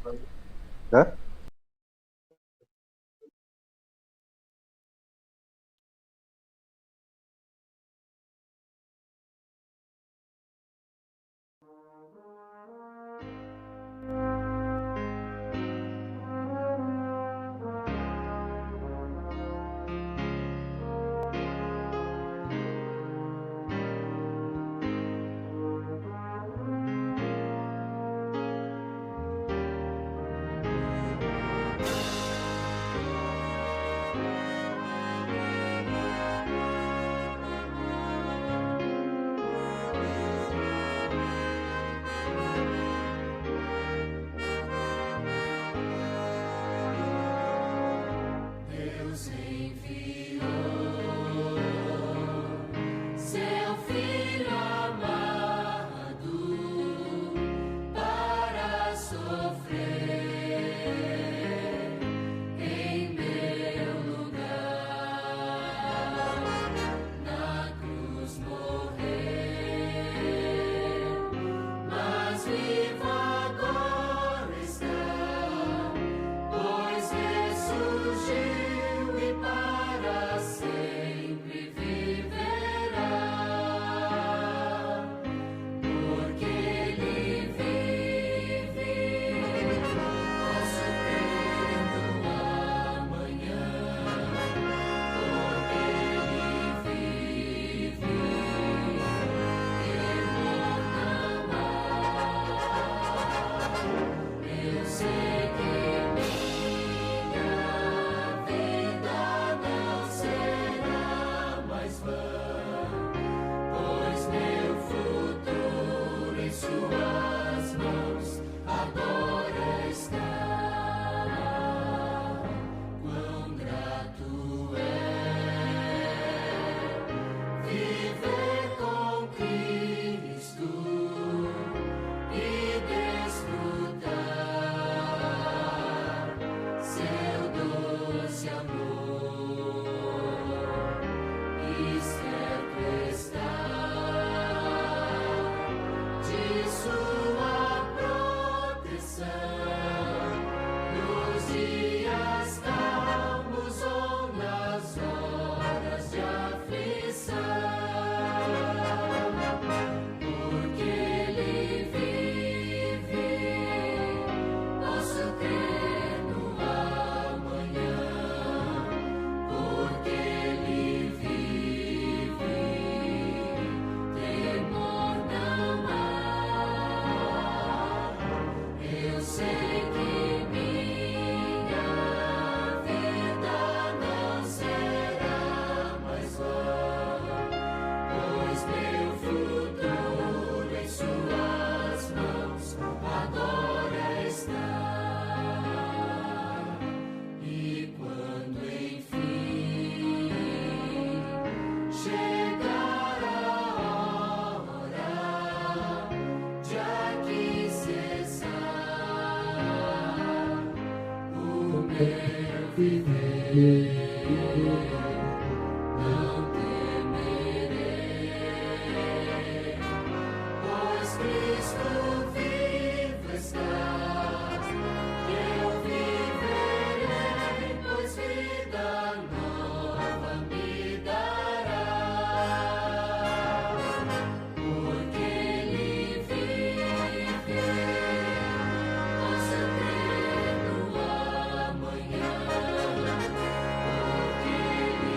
Hã? Deus enviou seu Filho amado para sofrer em meu lugar, na cruz morrer, mas vivo agora está, pois ressurgiu e para sempre viverá, porque Ele vive. Posso crer no amanhã, porque Ele vive. Temor não há. Eu sei que minha vida não será mais vã, pois meu futuro em Suas mãos agora está. Quão grato é viver com Cristo e desfrutar seu doce amor, e certo está de sua proteção nos dias calmos ou nas horas de aflição, porque Ele vive. Posso crer no amanhã, porque Ele vive. Temor não há. Eu sei que minha vida não será mais vã, pois meu futuro em Suas mãos agora está. E quando enfim chegar a hora de aqui cessar o meu viver, não temerei, pois Cristo vivo está. Eu viverei, pois vida nova me dará, porque Ele vive. Posso crer no amanhã, porque Ele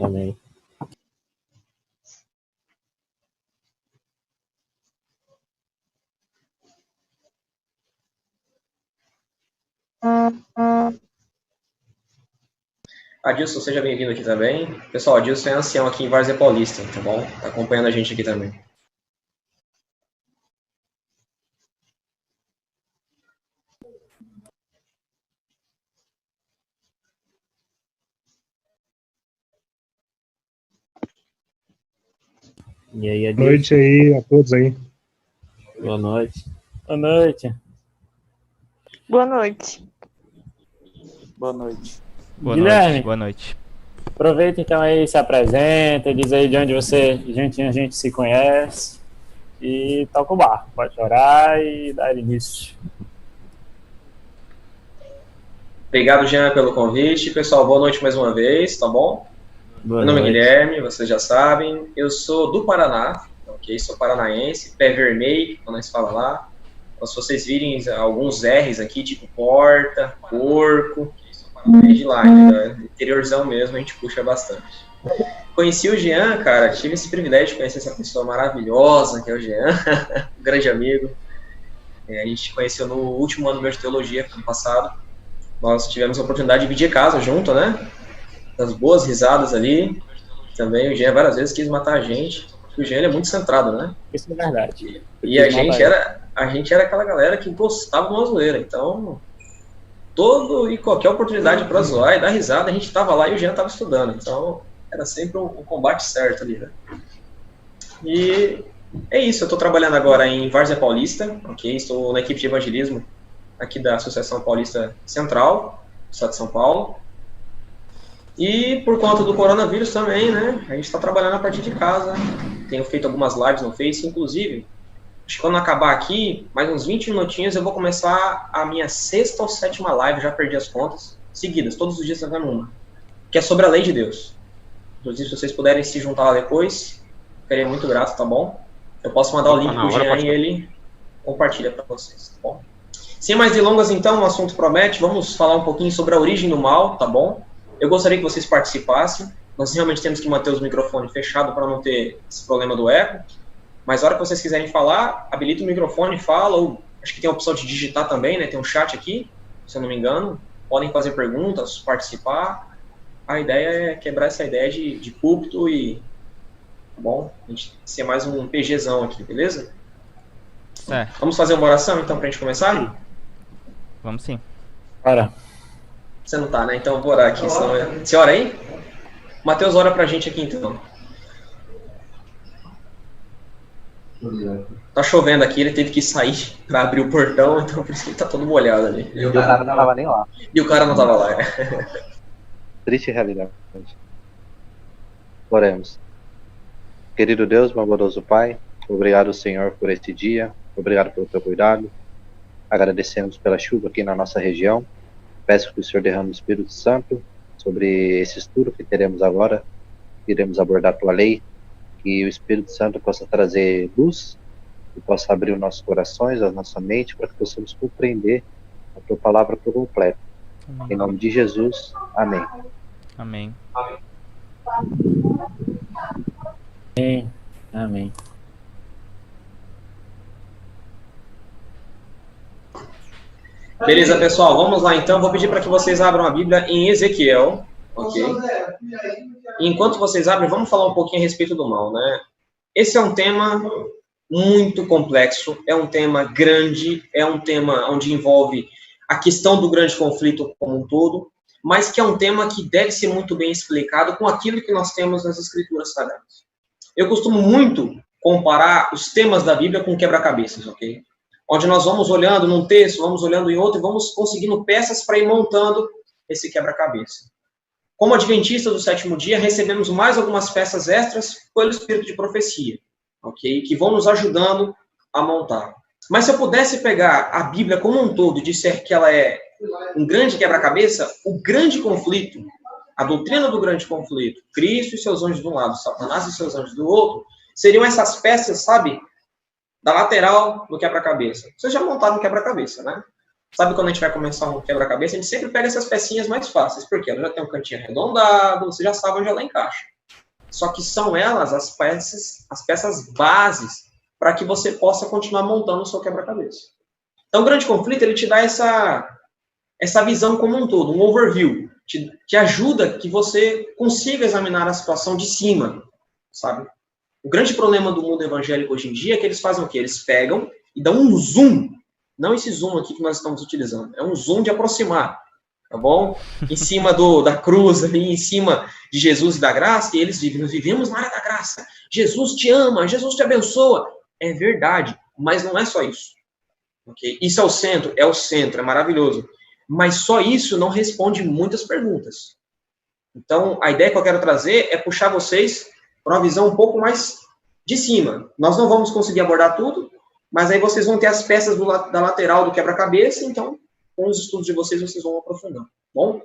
Amém. Adilson, seja bem-vindo aqui também. Pessoal, Adilson é ancião aqui em Várzea Paulista, tá bom? Tá acompanhando a gente aqui também. E aí, Boa noite aí a todos aí. Boa noite. Boa noite. Boa noite. Boa noite. Guilherme, Boa noite. aproveita então aí, se apresenta, diz aí de onde a gente se conhece e toca o barco. Pode orar e dar início. Obrigado, Jean, pelo convite. Pessoal, boa noite mais uma vez, tá bom? Meu nome é Guilherme, vocês já sabem. Eu sou do Paraná, ok? Sou paranaense, pé vermelho, como nós fala lá. Então, se vocês virem alguns R's aqui, tipo porta, porco, é de lá, né? Interiorzão mesmo, a gente puxa bastante. Conheci o Jean, cara, tive esse privilégio de conhecer essa pessoa maravilhosa, que é o Jean, um grande amigo. A gente conheceu no último ano meu de teologia, ano passado. Nós tivemos a oportunidade de dividir casa junto, né? Das boas risadas ali. Também o Jean várias vezes quis matar a gente. O Jean ele é muito centrado, né? Isso é verdade. E a gente era aquela galera que gostava de uma zoeira. Então, todo e qualquer oportunidade para zoar e dar risada, a gente estava lá e o Jean estava estudando. Então, era sempre um combate certo ali, né? E é isso. Eu estou trabalhando agora em Várzea Paulista, ok? Estou na equipe de evangelismo aqui da Associação Paulista Central, do estado de São Paulo. E por conta do coronavírus também, né, a gente está trabalhando a partir de casa. Tenho feito algumas lives no Face, inclusive, acho que quando acabar aqui, mais uns 20 minutinhos, eu vou começar a minha 6ª ou 7ª live, já perdi as contas, seguidas, todos os dias fazendo uma, que é sobre a lei de Deus. Inclusive, se vocês puderem se juntar lá depois, ficaria muito grato, tá bom? Eu posso mandar o link pro Jean e ele compartilha para vocês, tá bom? Sem mais delongas, então, o assunto promete, vamos falar um pouquinho sobre a origem do mal, tá bom? Eu gostaria que vocês participassem. Nós realmente temos que manter os microfones fechados para não ter esse problema do eco. Mas na hora que vocês quiserem falar, habilita o microfone, fala, ou acho que tem a opção de digitar também, né? Tem um chat aqui, se eu não me engano. Podem fazer perguntas, participar. A ideia é quebrar essa ideia de púlpito e, tá bom? A gente ser mais um PGzão aqui, beleza? Certo. Vamos fazer uma oração, então, pra gente começar? Vamos sim. Ora. Você não tá, né? Então eu vou orar aqui. Você ora aí? Mateus ora pra gente aqui, então. Tá chovendo aqui, ele teve que sair pra abrir o portão, então por isso que ele tá todo molhado ali. E o cara não tava nem lá. E o cara não tava lá, né? Triste realidade. Oremos. Querido Deus, meu amoroso Pai, obrigado, Senhor, por este dia. Obrigado pelo teu cuidado. Agradecemos pela chuva aqui na nossa região. Peço que o Senhor derrame o Espírito Santo sobre esse estudo que teremos agora. Iremos abordar a tua lei. Que o Espírito Santo possa trazer luz e possa abrir os nossos corações, a nossa mente, para que possamos compreender a tua palavra por completo. Amém. Em nome de Jesus, amém. Amém. Amém. Amém. Beleza, pessoal, vamos lá então. Vou pedir para que vocês abram a Bíblia em Ezequiel, ok? E enquanto vocês abrem, vamos falar um pouquinho a respeito do mal, né? Esse é um tema muito complexo, é um tema grande, é um tema onde envolve a questão do grande conflito como um todo, mas que é um tema que deve ser muito bem explicado com aquilo que nós temos nas Escrituras Sagradas. Eu costumo muito comparar os temas da Bíblia com quebra-cabeças, ok? Onde nós vamos olhando num texto, vamos olhando em outro e vamos conseguindo peças para ir montando esse quebra-cabeça. Como adventistas do sétimo dia, recebemos mais algumas peças extras pelo espírito de profecia, ok? Que vão nos ajudando a montar. Mas se eu pudesse pegar a Bíblia como um todo e disser que ela é um grande quebra-cabeça, o grande conflito, a doutrina do grande conflito, Cristo e seus anjos de um lado, Satanás e seus anjos do outro, seriam essas peças, sabe, da lateral do quebra-cabeça. Vocês já montaram um quebra-cabeça, né? Sabe quando a gente vai começar um quebra-cabeça, a gente sempre pega essas pecinhas mais fáceis, porque ela já tem um cantinho arredondado, você já sabe onde ela encaixa. Só que são elas as peças bases para que você possa continuar montando o seu quebra-cabeça. Então, o grande conflito, ele te dá essa visão como um todo, um overview, que ajuda que você consiga examinar a situação de cima, sabe? O grande problema do mundo evangélico hoje em dia é que eles fazem o quê? Eles pegam e dão um zoom, não esse zoom aqui que nós estamos utilizando, é um zoom de aproximar, tá bom? Em cima da cruz, ali, em cima de Jesus e da graça, e eles vivem, nós vivemos na área da graça, Jesus te ama, Jesus te abençoa, é verdade, mas não é só isso, ok? Isso é o centro, é maravilhoso, mas só isso não responde muitas perguntas. Então, a ideia que eu quero trazer é puxar vocês para uma visão um pouco mais de cima. Nós não vamos conseguir abordar tudo, mas aí vocês vão ter as peças da lateral do quebra-cabeça, então, com os estudos de vocês vão aprofundando, bom?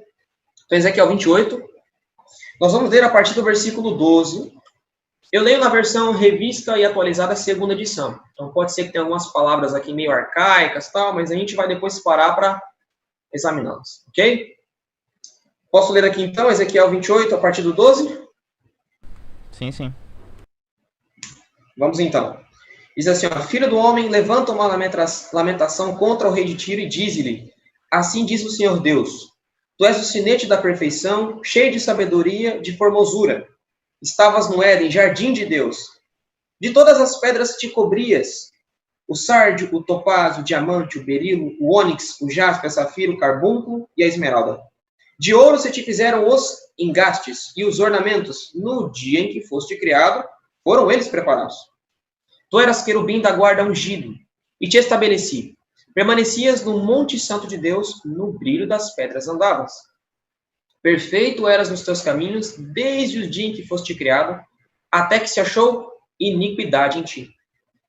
Então, Ezequiel 28, nós vamos ler a partir do versículo 12. Eu leio na versão revista e atualizada, segunda edição. Então, pode ser que tenha algumas palavras aqui meio arcaicas, tal, mas a gente vai depois parar para examiná-las, ok? Posso ler aqui, então, Ezequiel 28, a partir do 12? Sim, sim. Vamos, então. Diz assim, ó, filho do homem, levanta uma lamentação contra o rei de Tiro e dize-lhe, assim diz o Senhor Deus, tu és o sinete da perfeição, cheio de sabedoria, de formosura. Estavas no Éden, jardim de Deus. De todas as pedras te cobrias, o sárdio, o topázio, o diamante, o berilo, o ônix, o jaspe, o safiro, o carbúnculo e a esmeralda. De ouro se te fizeram os engastes e os ornamentos. No dia em que foste criado, foram eles preparados. Tu eras querubim da guarda ungido, e te estabeleci. Permanecias no monte santo de Deus, no brilho das pedras andavas. Perfeito eras nos teus caminhos, desde o dia em que foste criado, até que se achou iniquidade em ti.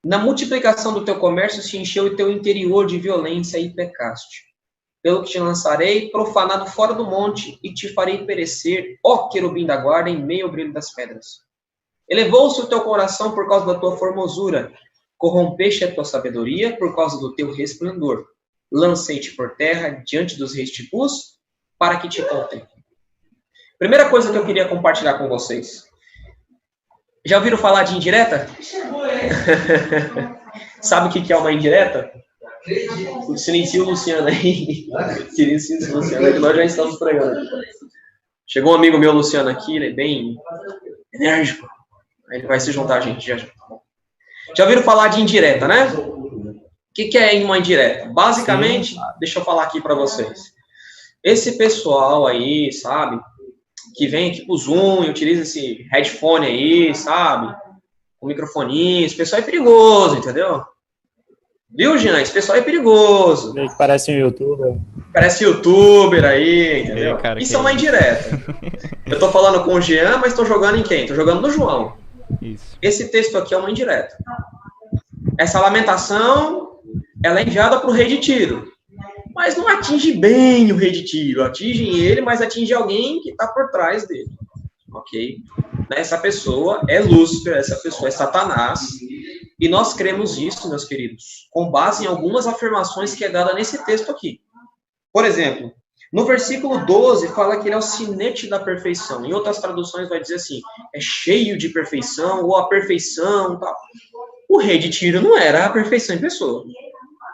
Na multiplicação do teu comércio se encheu o teu interior de violência e pecaste. Pelo que te lançarei, profanado fora do monte, e te farei perecer, ó querubim da guarda, em meio ao brilho das pedras. Elevou-se o teu coração por causa da tua formosura, corrompeste a tua sabedoria por causa do teu resplendor. Lancei-te por terra diante dos reis te pus, para que te contemplem. Primeira coisa que eu queria compartilhar com vocês. Já ouviram falar de indireta? Sabe o que é uma indireta? Silencia o Luciano aí. Silencia o Luciano aí, que nós já estamos pregando. Chegou um amigo meu, Luciano, aqui, ele é bem enérgico. Ele vai se juntar a gente já. Já ouviram falar de indireta, né? O que é uma indireta? Basicamente, deixa eu falar aqui para vocês. Esse pessoal aí, sabe, que vem aqui pro Zoom e utiliza esse headphone aí, sabe, com microfoninho, esse pessoal é perigoso, entendeu? Viu, Jean? Esse pessoal é perigoso. Parece um youtuber. Parece youtuber aí, entendeu? Ei, cara, isso é uma indireta. Eu tô falando com o Jean, mas tô jogando em quem? Tô jogando no João. Isso. Esse texto aqui é uma indireta. Essa lamentação, ela é enviada para o rei de Tiro. Mas não atinge bem o rei de Tiro. Atinge ele, mas atinge alguém que está por trás dele. Ok? Essa pessoa é Lúcifer, essa pessoa é Satanás. E nós cremos isso, meus queridos, com base em algumas afirmações que é dada nesse texto aqui. Por exemplo, no versículo 12, fala que ele é o sinete da perfeição. Em outras traduções vai dizer assim, é cheio de perfeição, ou a perfeição, tal. O rei de Tiro não era a perfeição em pessoa.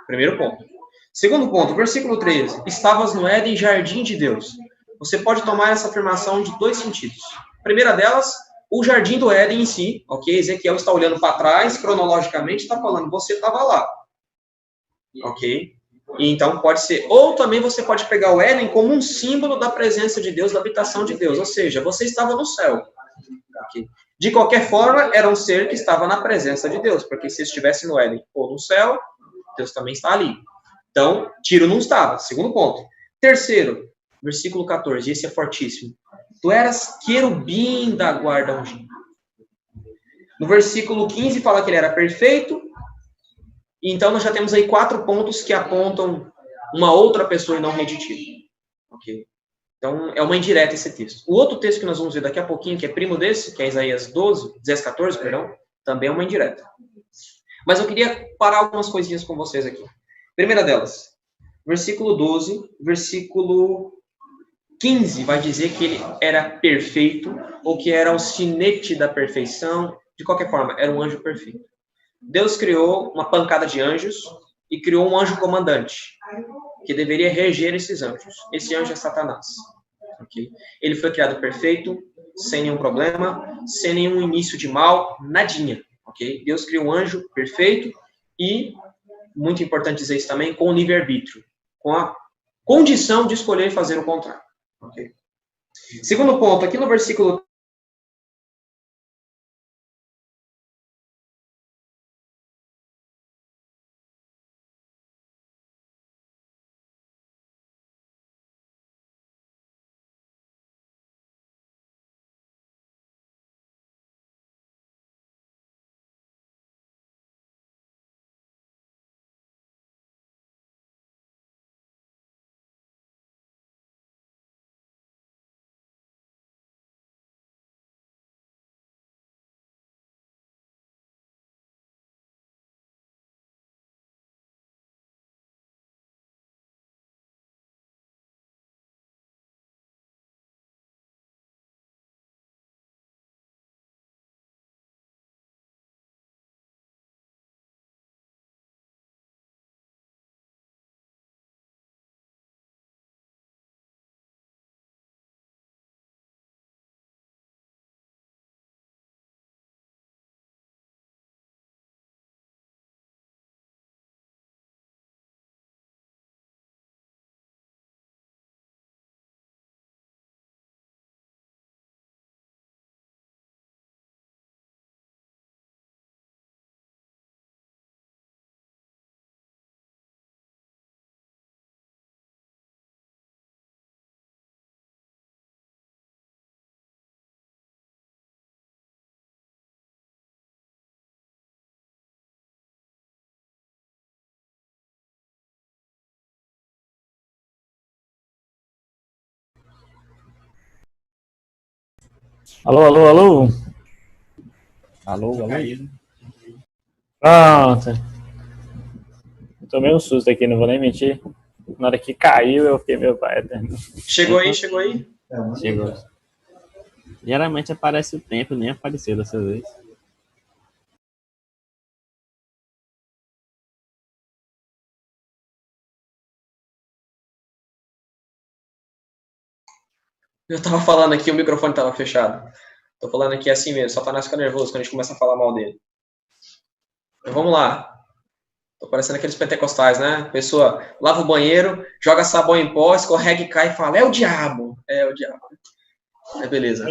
Primeiro ponto. Segundo ponto, versículo 13. Estavas no Éden, jardim de Deus. Você pode tomar essa afirmação de dois sentidos. A primeira delas, o jardim do Éden em si, ok? Ezequiel está olhando para trás, cronologicamente, está falando, você estava lá. Ok? E então pode ser, ou também você pode pegar o Éden como um símbolo da presença de Deus, da habitação de Deus, ou seja, você estava no céu. Okay? De qualquer forma, era um ser que estava na presença de Deus, porque se estivesse no Éden ou no céu, Deus também está ali. Então, Tiro não estava, segundo ponto. Terceiro, versículo 14, esse é fortíssimo. Tu eras querubim da guarda ungida. No versículo 15 fala que ele era perfeito. Então, nós já temos aí 4 pontos que apontam uma outra pessoa e não rei de Tiro. Ok? Então, é uma indireta esse texto. O outro texto que nós vamos ver daqui a pouquinho, que é primo desse, que é Isaías 14, perdão, também é uma indireta. Mas eu queria parar algumas coisinhas com vocês aqui. Primeira delas, versículo 12, versículo 15 vai dizer que ele era perfeito, ou que era o sinete da perfeição. De qualquer forma, era um anjo perfeito. Deus criou uma pancada de anjos e criou um anjo comandante, que deveria reger esses anjos. Esse anjo é Satanás. Okay? Ele foi criado perfeito, sem nenhum problema, sem nenhum início de mal, nadinha. Okay? Deus criou um anjo perfeito e, muito importante dizer isso também, com o livre-arbítrio, com a condição de escolher fazer o contrário. Okay? Segundo ponto, aqui no versículo Alô, alô, alô? Alô, alô? Pronto. Eu tomei um susto aqui, não vou nem mentir. Na hora que caiu, eu fiquei, meu pai eterno. chegou aí, chegou aí. Chegou. Geralmente aparece o tempo, nem apareceu dessa vez. Eu tava falando aqui, o microfone tava fechado. Tô falando aqui assim mesmo, Satanás fica nervoso quando a gente começa a falar mal dele. Então, vamos lá. Tô parecendo aqueles pentecostais, né? A pessoa lava o banheiro, joga sabão em pó, escorrega e cai e fala, é o diabo. É o diabo. É beleza.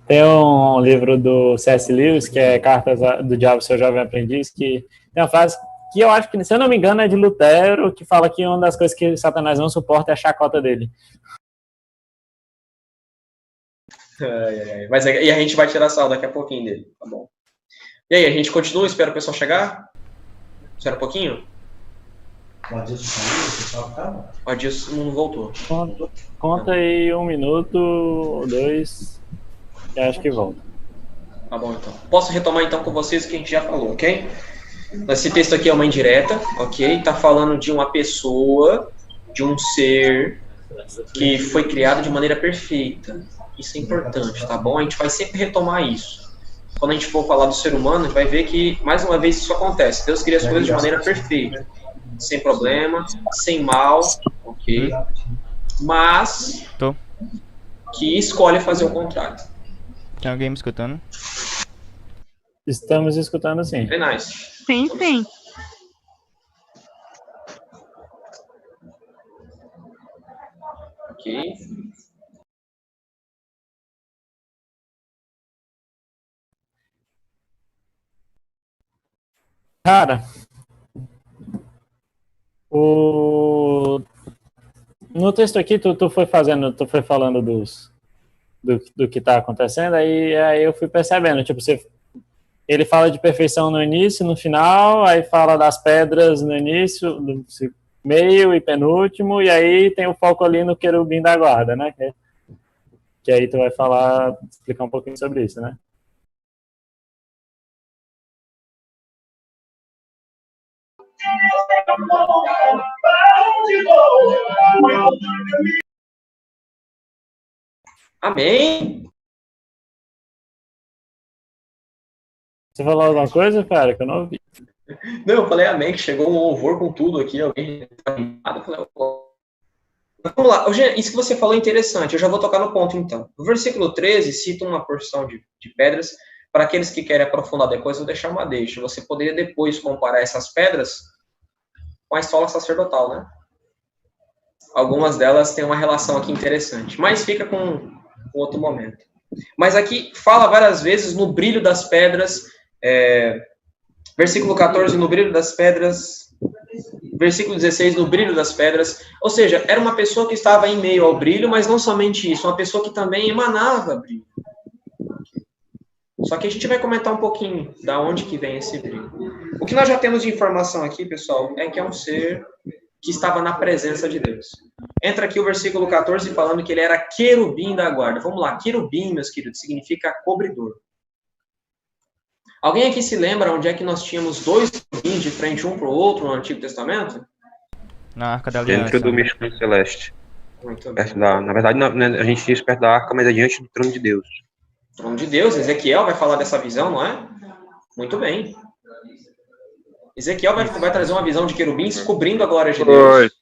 Tem um livro do C.S. Lewis, que é Cartas do Diabo, Seu Jovem Aprendiz, que tem uma frase que eu acho que, se eu não me engano, é de Lutero, que fala que uma das coisas que Satanás não suporta é a chacota dele. Mas e a gente vai tirar sal daqui a pouquinho dele, tá bom. E aí, a gente continua, espera o pessoal chegar? Espera um pouquinho? O Adilson saiu, o pessoal tava? O Adilson não voltou. Conta aí 1 minuto ou 2, que acho que volta. Tá bom, então. Posso retomar, então, com vocês o que a gente já falou, ok? Esse texto aqui é uma indireta, ok? Tá falando de uma pessoa, de um ser que foi criado de maneira perfeita. Isso é importante, tá bom? A gente vai sempre retomar isso. Quando a gente for falar do ser humano, a gente vai ver que, mais uma vez, isso acontece. Deus cria as coisas de maneira perfeita. Sem problema, sem mal, ok? Mas que escolhe fazer o contrário. Tem alguém me escutando? Estamos escutando sim. Very nice. Sim, sim. Ok. Cara, no texto aqui, tu foi falando do que tá acontecendo, aí eu fui percebendo, tipo, ele fala de perfeição no início, no final, aí fala das pedras no início, no meio e penúltimo, e aí tem o foco ali no querubim da guarda, né? Que aí tu vai explicar um pouquinho sobre isso, né? Amém? Você falou alguma coisa, cara, que eu não ouvi? Não, eu falei amém, que chegou um louvor com tudo aqui, alguém tá animado, eu falei, vamos lá, isso que você falou é interessante, eu já vou tocar no ponto então. O versículo 13 cita uma porção de pedras, para aqueles que querem aprofundar depois, eu vou deixar uma deixa. Você poderia depois comparar essas pedras com a estola sacerdotal, né? Algumas delas têm uma relação aqui interessante, mas fica com outro momento. Mas aqui fala várias vezes no brilho das pedras, versículo 14, no brilho das pedras, versículo 16, no brilho das pedras, ou seja, era uma pessoa que estava em meio ao brilho, mas não somente isso, uma pessoa que também emanava brilho. Só que a gente vai comentar um pouquinho da onde que vem esse brilho. O que nós já temos de informação aqui, pessoal, é que é um ser que estava na presença de Deus. Entra aqui o versículo 14 falando que ele era querubim da guarda. Vamos lá, querubim, meus queridos, significa cobridor. Alguém aqui se lembra onde é que nós tínhamos dois querubins de frente um para o outro no Antigo Testamento? Na Arca da Aliança. Dentro do mistério celeste. Muito bem. Na verdade, a gente diz perto da arca, mas é diante do trono de Deus. Trono de Deus, Ezequiel vai falar dessa visão, não é? Muito bem. Ezequiel vai trazer uma visão de querubins cobrindo a glória de Deus.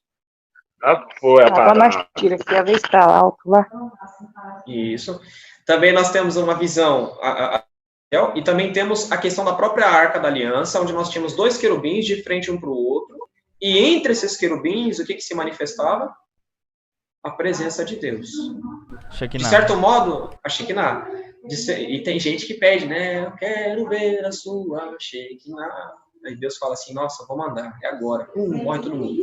Foi a parada. Tira aqui a vez para alto lá. Isso. Também nós temos uma visão, e também temos a questão da própria Arca da Aliança, onde nós tínhamos dois querubins de frente um para o outro, e entre esses querubins, o que se manifestava? A presença de Deus. Shekinah. De certo modo, a Shekinah. E tem gente que pede, né? Eu quero ver a sua Shekinah. Aí Deus fala assim, nossa, vou mandar, é agora. Morre todo mundo.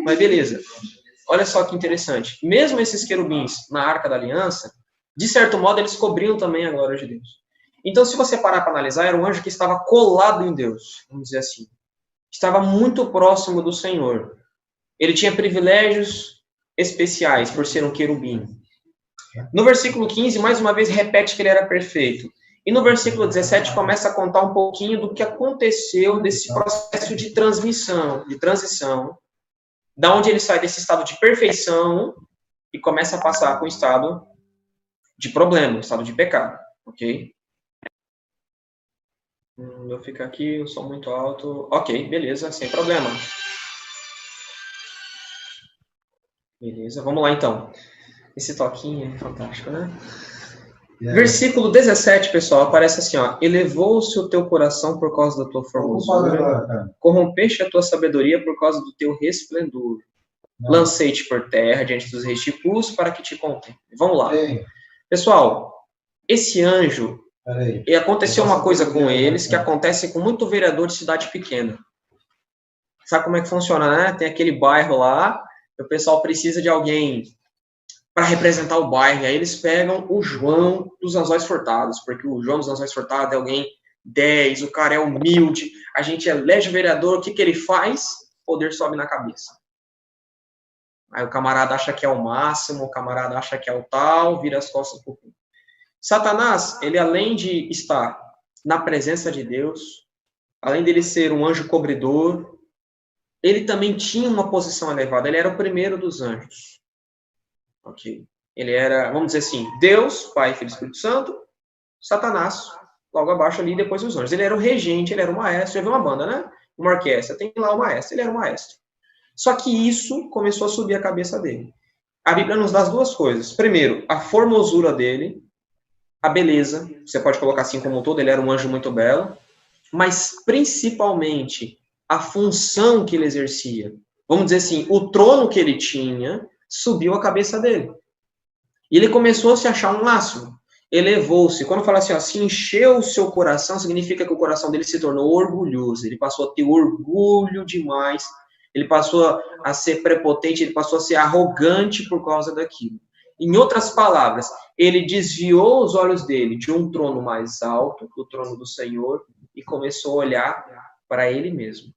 Mas beleza. Olha só que interessante. Mesmo esses querubins na Arca da Aliança, de certo modo, eles cobriam também a glória de Deus. Então, se você parar para analisar, era um anjo que estava colado em Deus, vamos dizer assim. Estava muito próximo do Senhor. Ele tinha privilégios especiais por ser um querubim. No versículo 15, mais uma vez, repete que ele era perfeito. E no versículo 17 começa a contar um pouquinho do que aconteceu desse processo de transição, da onde ele sai desse estado de perfeição e começa a passar com o estado de problema, o estado de pecado, ok? Eu fico aqui, eu sou muito alto. Ok, beleza, sem problema. Beleza, vamos lá então. Esse toquinho é fantástico, né? Versículo 17, pessoal, aparece assim, ó. Elevou-se o teu coração por causa da tua formosura, corrompeste a tua sabedoria por causa do teu resplendor. Lancei-te por terra diante dos reis te pus para que te contem. Vamos lá. Pessoal, esse anjo, e aconteceu uma coisa com eles que acontece com muito vereador de cidade pequena. Sabe como é que funciona, né? Tem aquele bairro lá, o pessoal precisa de alguém para representar o bairro. E aí eles pegam o João dos Anzóis Furtados, porque o João dos Anzóis Furtados é alguém 10, o cara é humilde, a gente elege o vereador, o que ele faz? O poder sobe na cabeça. Aí o camarada acha que é o máximo, o camarada acha que é o tal, vira as costas pro povo. Satanás, ele além de estar na presença de Deus, além dele ser um anjo cobridor, ele também tinha uma posição elevada, ele era o primeiro dos anjos. Ok. Ele era, vamos dizer assim, Deus, Pai, Filho e Espírito Santo, Satanás, logo abaixo ali, depois os anjos. Ele era o regente, ele era o maestro. Já viu uma banda, né? Uma orquestra, tem lá o maestro, ele era o maestro. Só que isso começou a subir a cabeça dele. A Bíblia nos dá as duas coisas. Primeiro, a formosura dele, a beleza, você pode colocar assim como um todo, ele era um anjo muito belo, mas principalmente a função que ele exercia. Vamos dizer assim, o trono que ele tinha subiu a cabeça dele. E ele começou a se achar um máximo. Elevou-se. Quando fala assim, ó, se encheu o seu coração, significa que o coração dele se tornou orgulhoso. Ele passou a ter orgulho demais. Ele passou a ser prepotente, ele passou a ser arrogante por causa daquilo. Em outras palavras, ele desviou os olhos dele de um trono mais alto, o trono do Senhor, e começou a olhar para ele mesmo.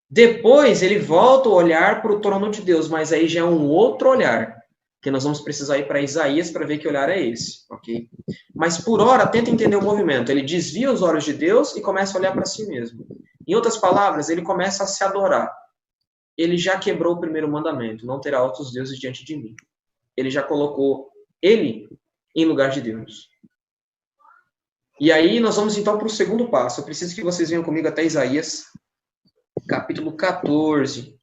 Depois ele volta a olhar para o trono de Deus, mas aí já é um outro olhar, que nós vamos precisar ir para Isaías para ver que olhar é esse, ok? Mas por hora, tenta entender o movimento. Ele desvia os olhos de Deus e começa a olhar para si mesmo. Em outras palavras, ele começa a se adorar. Ele já quebrou o primeiro mandamento, não terá outros deuses diante de mim. Ele já colocou ele em lugar de Deus. E aí nós vamos então para o segundo passo. Eu preciso que vocês venham comigo até Isaías, capítulo 14.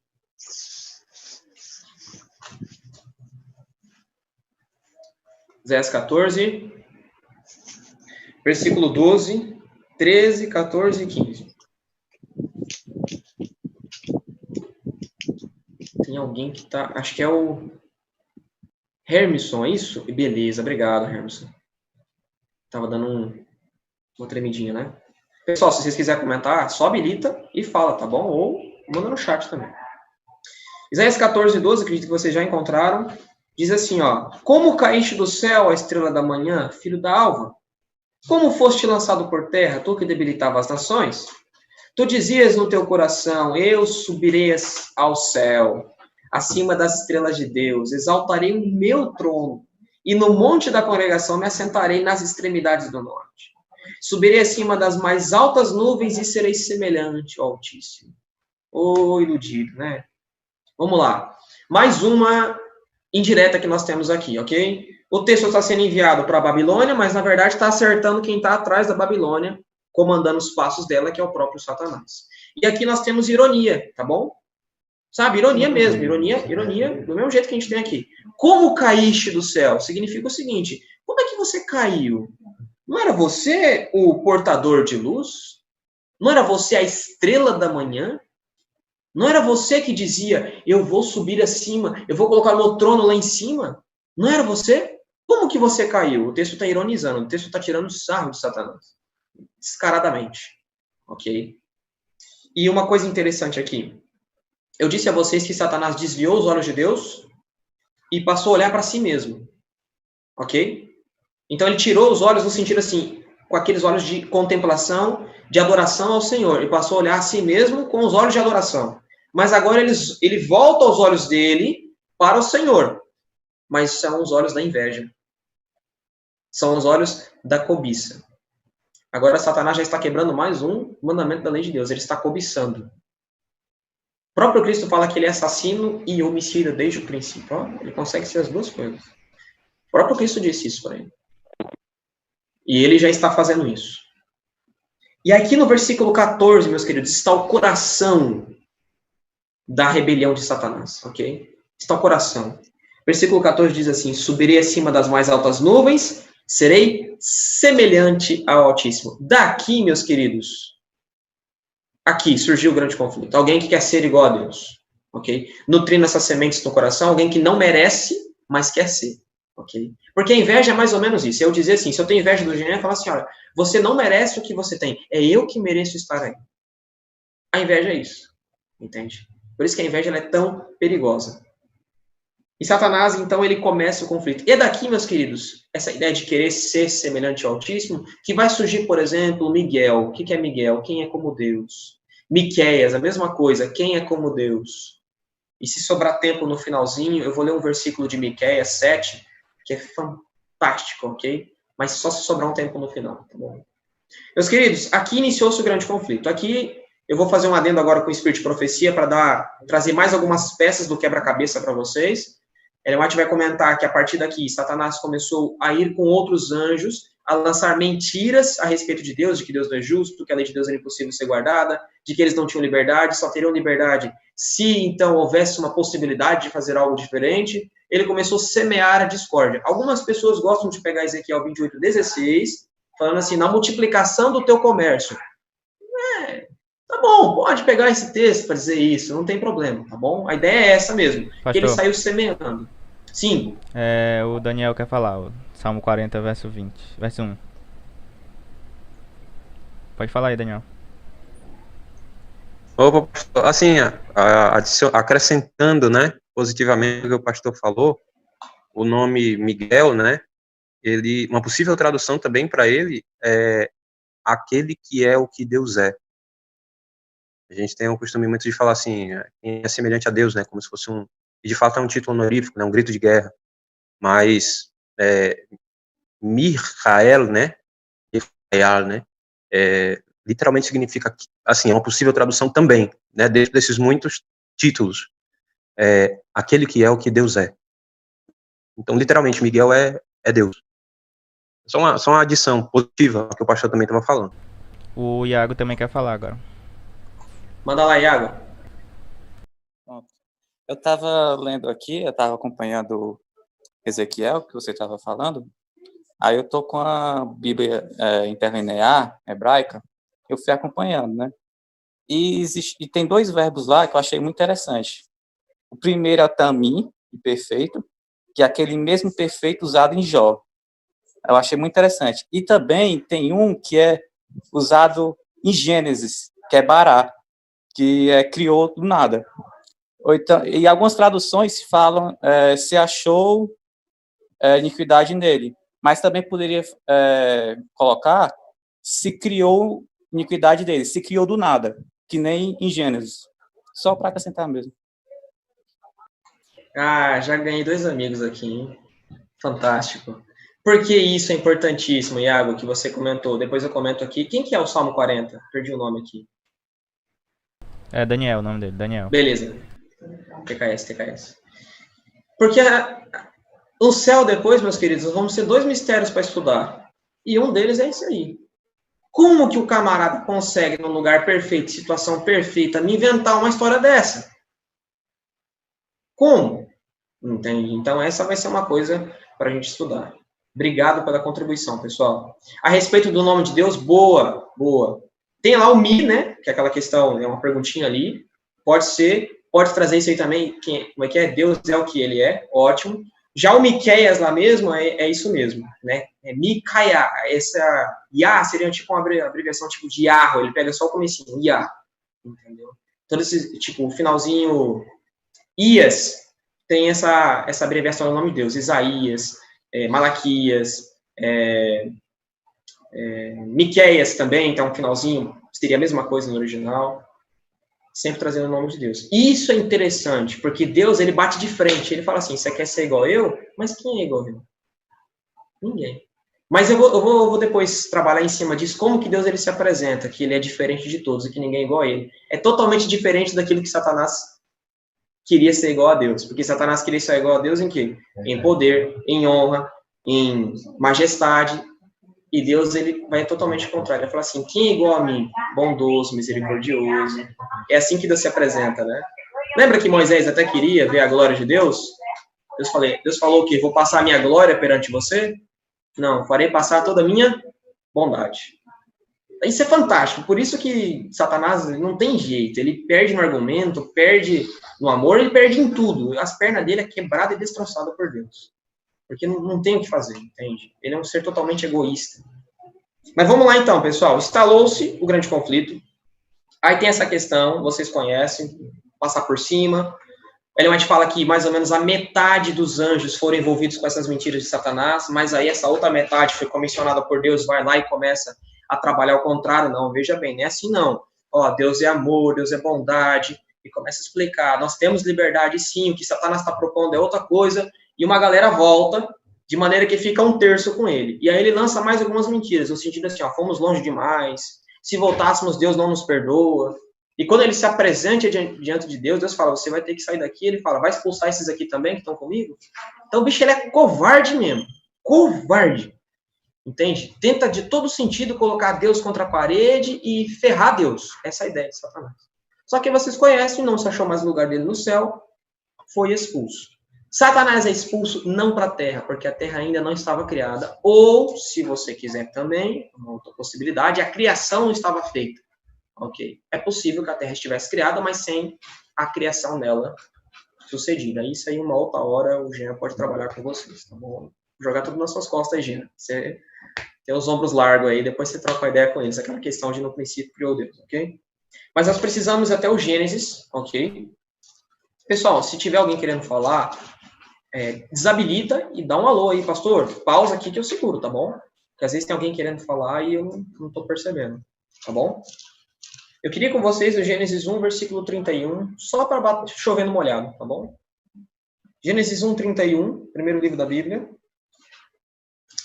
Isaías 14, versículo 12, 13, 14 e 15. Tem alguém que tá... Acho que é o Hermisson, é isso? Beleza, obrigado, Hermisson. Tava dando uma tremidinha, né? Pessoal, se vocês quiserem comentar, só habilita e fala, tá bom? Ou manda no chat também. Isaías 14, 12, acredito que vocês já encontraram. Diz assim, ó. Como caíste do céu, a estrela da manhã, filho da alva? Como foste lançado por terra, tu que debilitava as nações? Tu dizias no teu coração, eu subirei ao céu, acima das estrelas de Deus, exaltarei o meu trono, e no monte da congregação me assentarei nas extremidades do norte. Subirei acima das mais altas nuvens e serei semelhante ao Altíssimo. Ô, iludido, né? Vamos lá. Mais uma indireta que nós temos aqui, ok? O texto está sendo enviado para a Babilônia, mas na verdade está acertando quem está atrás da Babilônia, comandando os passos dela, que é o próprio Satanás. E aqui nós temos ironia, tá bom? Sabe, ironia mesmo, ironia do mesmo jeito que a gente tem aqui. Como caíste do céu? Significa o seguinte, como é que você caiu? Não era você o portador de luz? Não era você a estrela da manhã? Não era você que dizia, eu vou subir acima, eu vou colocar meu trono lá em cima? Não era você? Como que você caiu? O texto está ironizando, o texto está tirando sarro de Satanás. Descaradamente. Ok? E uma coisa interessante aqui. Eu disse a vocês que Satanás desviou os olhos de Deus e passou a olhar para si mesmo. Ok? Então ele tirou os olhos no sentido assim, com aqueles olhos de contemplação, de adoração ao Senhor. Ele passou a olhar a si mesmo com os olhos de adoração. Mas agora ele volta os olhos dele para o Senhor. Mas são os olhos da inveja. São os olhos da cobiça. Agora Satanás já está quebrando mais um mandamento da lei de Deus. Ele está cobiçando. O próprio Cristo fala que ele é assassino e homicida desde o princípio. Ó, ele consegue ser as duas coisas. O próprio Cristo disse isso para ele. E ele já está fazendo isso. E aqui no versículo 14, meus queridos, está o coração da rebelião de Satanás, ok? Está o coração. Versículo 14 diz assim, subirei acima das mais altas nuvens, serei semelhante ao Altíssimo. Daqui, meus queridos, aqui surgiu o grande conflito. Alguém que quer ser igual a Deus, ok? Nutrindo essas sementes no coração, alguém que não merece, mas quer ser. Okay? Porque a inveja é mais ou menos isso. Eu dizer assim, se eu tenho inveja do Jean, eu falo assim, olha, você não merece o que você tem. É eu que mereço estar aí. A inveja é isso. Entende? Por isso que a inveja ela é tão perigosa. E Satanás, então, ele começa o conflito. E é daqui, meus queridos, essa ideia de querer ser semelhante ao Altíssimo, que vai surgir, por exemplo, Miguel. O que é Miguel? Quem é como Deus? Miqueias, a mesma coisa. Quem é como Deus? E se sobrar tempo no finalzinho, eu vou ler um versículo de Miqueias 7, que é fantástico, ok? Mas só se sobrar um tempo no final, tá bom? Meus queridos, aqui iniciou-se o grande conflito. Aqui eu vou fazer um adendo agora com o Espírito de Profecia para trazer mais algumas peças do quebra-cabeça para vocês. Ellen White vai comentar que a partir daqui, Satanás começou a ir com outros anjos, a lançar mentiras a respeito de Deus, de que Deus não é justo, que a lei de Deus era impossível ser guardada, de que eles não tinham liberdade, só teriam liberdade se, então, houvesse uma possibilidade de fazer algo diferente. Ele começou a semear a discórdia. Algumas pessoas gostam de pegar Ezequiel 28:16, falando assim, na multiplicação do teu comércio. Tá bom, pode pegar esse texto para dizer isso, não tem problema, tá bom? A ideia é essa mesmo, Pastor, que ele saiu semeando. Sim. O Daniel quer falar, o Salmo 40, verso 20, verso 1. Pode falar aí, Daniel. Opa, pastor, assim, acrescentando, né, positivamente o que o pastor falou, o nome Miguel, né, uma possível tradução também para ele é aquele que é o que Deus é. A gente tem um costume muito de falar assim, quem é semelhante a Deus, né, como se fosse e de fato é um título honorífico, né, um grito de guerra, mas Michael, né, literalmente significa, assim, é uma possível tradução também, né, dentro desses muitos títulos, aquele que é o que Deus é. Então, literalmente, Miguel é é Deus. Só uma adição positiva que o pastor também estava falando. O Iago também quer falar agora. Manda lá, Iago. Eu estava lendo aqui, eu estava acompanhando Ezequiel, que você estava falando. Aí eu tô com a Bíblia interlinear, hebraica, eu fui acompanhando, né? E tem dois verbos lá que eu achei muito interessante. O primeiro é tamim, perfeito, que é aquele mesmo perfeito usado em Jó. Eu achei muito interessante. E também tem um que é usado em Gênesis, que é bará, que criou do nada. Então, e algumas traduções falam se achou iniquidade nele, mas também poderia colocar se criou iniquidade dele, se criou do nada, que nem em Gênesis. Só para acrescentar mesmo. Ah, já ganhei 2 amigos aqui, hein? Fantástico. Por que isso é importantíssimo, Iago, que você comentou? Depois eu comento aqui. Quem que é o Salmo 40? Perdi o nome aqui. É Daniel o nome dele, Daniel. Beleza. TKS. Porque no céu depois, meus queridos, vamos ter 2 mistérios para estudar. E um deles é esse aí. Como que o camarada consegue, num lugar perfeito, situação perfeita, me inventar uma história dessa? Como? Entende? Então, essa vai ser uma coisa para a gente estudar. Obrigado pela contribuição, pessoal. A respeito do nome de Deus, boa. Tem lá o Mi, né? Que é aquela questão, é uma perguntinha ali. Pode trazer isso aí também. Como é que é? Deus é o que ele é. Ótimo. Já o Miqueias lá mesmo, é isso mesmo, né? É Micaia. Essa Yah seria tipo uma abreviação tipo de Yahoo. Ele pega só o comecinho, Yah. Entendeu? Então, esse, tipo, o finalzinho Ias tem essa abreviação do nome de Deus. Isaías, Malaquias, Miqueias também, então um finalzinho seria a mesma coisa no original, sempre trazendo o nome de Deus. Isso é interessante, porque Deus, ele bate de frente, ele fala assim, você quer ser igual eu? Mas quem é igual eu? Ninguém. Mas eu vou depois trabalhar em cima disso, como que Deus ele se apresenta, que ele é diferente de todos e que ninguém é igual a ele. É totalmente diferente daquilo que Satanás queria ser igual a Deus, porque Satanás queria ser igual a Deus em quê? Em poder, em honra, em majestade, e Deus ele vai totalmente ao contrário, ele fala assim, quem é igual a mim? Bondoso, misericordioso, é assim que Deus se apresenta, né? Lembra que Moisés até queria ver a glória de Deus? Deus falou que vou passar a minha glória perante você? Não, farei passar toda a minha bondade. Isso é fantástico, por isso que Satanás não tem jeito, ele perde no argumento, perde no amor, ele perde em tudo. As pernas dele é quebrada e destroçada por Deus. Porque não tem o que fazer, entende? Ele é um ser totalmente egoísta. Mas vamos lá então, pessoal. Instalou-se o grande conflito. Aí tem essa questão, vocês conhecem, passar por cima. Ellen White fala que mais ou menos a metade dos anjos foram envolvidos com essas mentiras de Satanás, mas aí essa outra metade foi comissionada por Deus, vai lá e começa a trabalhar ao contrário. Não, veja bem, não é assim não. Ó, Deus é amor, Deus é bondade, e começa a explicar, nós temos liberdade sim, o que Satanás está propondo é outra coisa, e uma galera volta, de maneira que fica um terço com ele. E aí ele lança mais algumas mentiras, no sentido assim, ó, fomos longe demais, se voltássemos, Deus não nos perdoa. E quando ele se apresenta diante de Deus, Deus fala, você vai ter que sair daqui, ele fala, vai expulsar esses aqui também que estão comigo? Então o bicho, ele é covarde mesmo, covarde. Entende? Tenta de todo sentido colocar Deus contra a parede e ferrar Deus. Essa é a ideia de Satanás. Só que vocês conhecem, não se achou mais lugar dele no céu, foi expulso. Satanás é expulso não para a terra, porque a terra ainda não estava criada. Ou, se você quiser também, uma outra possibilidade, a criação não estava feita. Ok. É possível que a terra estivesse criada, mas sem a criação dela sucedida. Isso aí, uma outra hora, o Jean pode trabalhar com vocês, tá bom? Jogar tudo nas suas costas, Jean. Você tem os ombros largos aí, depois você troca uma ideia com eles. Aquela questão de no princípio criou Deus, ok? Mas nós precisamos até o Gênesis, ok? Pessoal, se tiver alguém querendo falar, desabilita e dá um alô aí, pastor. Pausa aqui que eu seguro, tá bom? Porque às vezes tem alguém querendo falar e eu não tô percebendo, tá bom? Eu queria com vocês o Gênesis 1, versículo 31, só para chover no molhado, tá bom? Gênesis 1, 31, primeiro livro da Bíblia.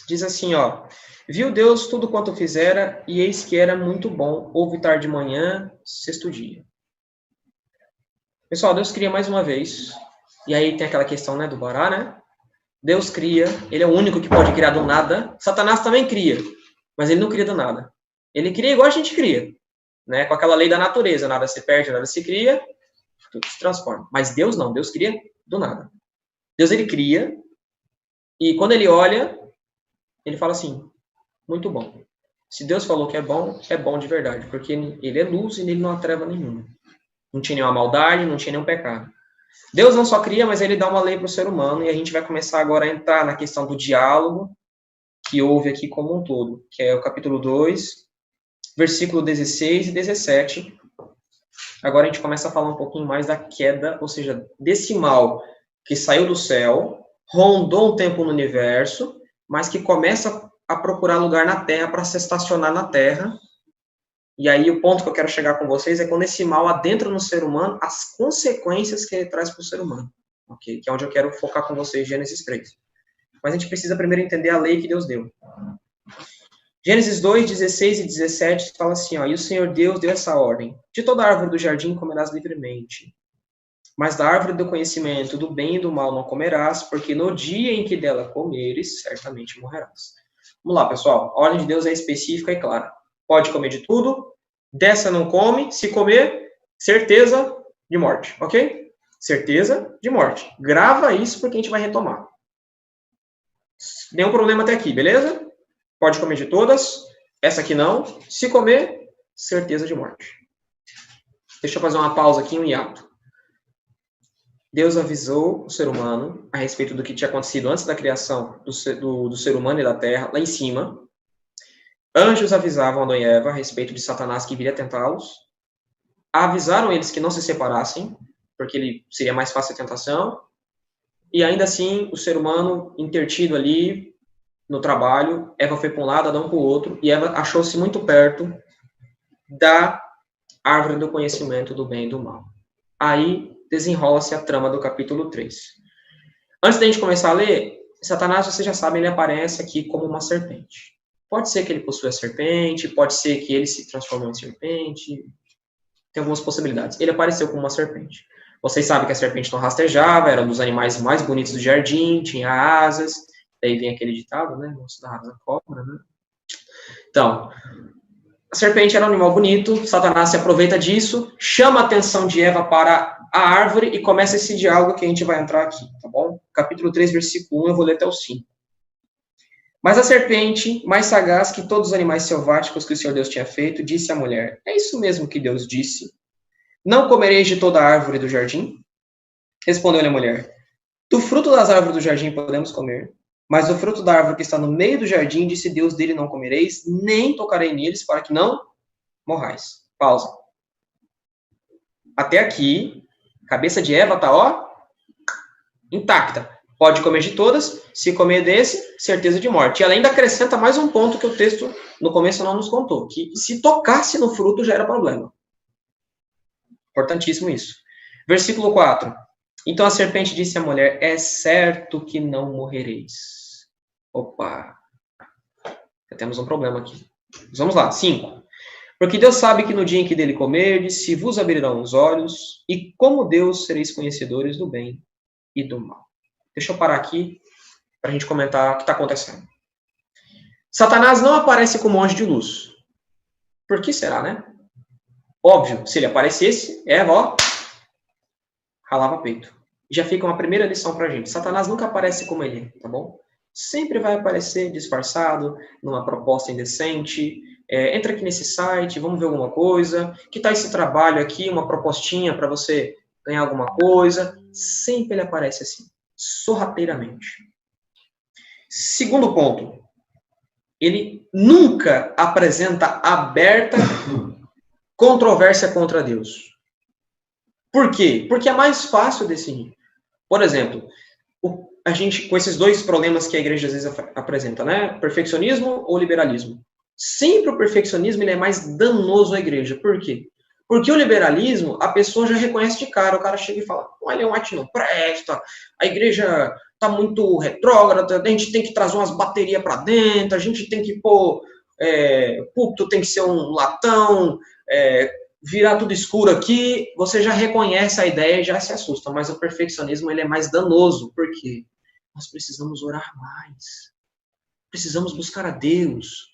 Diz assim, ó, viu Deus tudo quanto fizera, e eis que era muito bom, houve tarde de manhã, sexto dia. Pessoal, Deus cria mais uma vez, e aí tem aquela questão, né, do Bará, né? Deus cria, ele é o único que pode criar do nada. Satanás também cria, mas ele não cria do nada. Ele cria igual a gente cria, né? Com aquela lei da natureza, nada se perde, nada se cria, tudo se transforma. Mas Deus não, Deus cria do nada. Deus, ele cria, e quando ele olha, ele fala assim, muito bom. Se Deus falou que é bom de verdade, porque ele é luz e nele não há treva nenhuma. Não tinha nenhuma maldade, não tinha nenhum pecado. Deus não só cria, mas ele dá uma lei para o ser humano, e a gente vai começar agora a entrar na questão do diálogo que houve aqui como um todo, que é o capítulo 2, versículo 16 e 17. Agora a gente começa a falar um pouquinho mais da queda, ou seja, desse mal que saiu do céu, rondou um tempo no universo, mas que começa a procurar lugar na Terra para se estacionar na Terra. E aí o ponto que eu quero chegar com vocês é quando esse mal adentra no ser humano, as consequências que ele traz para o ser humano. Okay? Que é onde eu quero focar com vocês, Gênesis 3. Mas a gente precisa primeiro entender a lei que Deus deu. Gênesis 2, 16 e 17 fala assim, ó, e o Senhor Deus deu essa ordem, de toda árvore do jardim comerás livremente, mas da árvore do conhecimento do bem e do mal não comerás, porque no dia em que dela comeres, certamente morrerás. Vamos lá, pessoal, a ordem de Deus é específica e clara. Pode comer de tudo, dessa não come, se comer, certeza de morte, ok? Certeza de morte. Grava isso porque a gente vai retomar. Nenhum problema até aqui, beleza? Pode comer de todas, essa aqui não. Se comer, certeza de morte. Deixa eu fazer uma pausa aqui, um hiato. Deus avisou o ser humano a respeito do que tinha acontecido antes da criação do ser humano e da terra, lá em cima. Anjos avisavam Adão e Eva a respeito de Satanás que viria tentá-los. Avisaram eles que não se separassem, porque ele seria mais fácil a tentação. E ainda assim, o ser humano intertido ali no trabalho, Eva foi para um lado, Adão para o outro, e Eva achou-se muito perto da árvore do conhecimento do bem e do mal. Aí desenrola-se a trama do capítulo 3. Antes da gente começar a ler, Satanás, vocês já sabem, ele aparece aqui como uma serpente. Pode ser que ele possua a serpente, pode ser que ele se transformou em serpente, tem algumas possibilidades. Ele apareceu como uma serpente. Vocês sabem que a serpente não rastejava, era um dos animais mais bonitos do jardim, tinha asas, daí vem aquele ditado, né, moço da asa da cobra, né? Então, a serpente era um animal bonito, Satanás se aproveita disso, chama a atenção de Eva para a árvore e começa esse diálogo que a gente vai entrar aqui, tá bom? Capítulo 3, versículo 1, eu vou ler até o 5. Mas a serpente, mais sagaz que todos os animais selváticos que o Senhor Deus tinha feito, disse à mulher, é isso mesmo que Deus disse? Não comereis de toda a árvore do jardim? Respondeu-lhe a mulher, do fruto das árvores do jardim podemos comer, mas do fruto da árvore que está no meio do jardim, disse Deus, dele não comereis, nem tocarei neles, para que não morrais. Pausa. Até aqui, a cabeça de Eva está, ó, intacta. Pode comer de todas, se comer desse, certeza de morte. E ela ainda acrescenta mais um ponto que o texto no começo não nos contou, que se tocasse no fruto já era problema. Importantíssimo isso. Versículo 4. Então a serpente disse à mulher, é certo que não morrereis. Opa! Já temos um problema aqui. Mas vamos lá, 5. Porque Deus sabe que no dia em que dele comerdes, se vos abrirão os olhos, e como Deus sereis conhecedores do bem e do mal. Deixa eu parar aqui para a gente comentar o que está acontecendo. Satanás não aparece como anjo de luz. Por que será, né? Óbvio, se ele aparecesse, Eva, ó, ralava peito. Já fica uma primeira lição para a gente. Satanás nunca aparece como ele é, tá bom? Sempre vai aparecer disfarçado, numa proposta indecente. Entra aqui nesse site, vamos ver alguma coisa. Que tal esse trabalho aqui, uma propostinha para você ganhar alguma coisa? Sempre ele aparece assim. Sorrateiramente. Segundo ponto, ele nunca apresenta aberta controvérsia contra Deus. Por quê? Porque é mais fácil decidir. Por exemplo, a gente, com esses dois problemas que a igreja às vezes apresenta, né? Perfeccionismo ou liberalismo. Sempre o perfeccionismo ele é mais danoso à igreja. Por quê? Porque o liberalismo, a pessoa já reconhece de cara, o cara chega e fala, olha, o arte não presta, a igreja tá muito retrógrada, a gente tem que trazer umas baterias para dentro, a gente tem que pôr, o púlpito tem que ser um latão, virar tudo escuro aqui, você já reconhece a ideia e já se assusta, mas o perfeccionismo ele é mais danoso, por quê? nós precisamos orar mais. Precisamos buscar a Deus.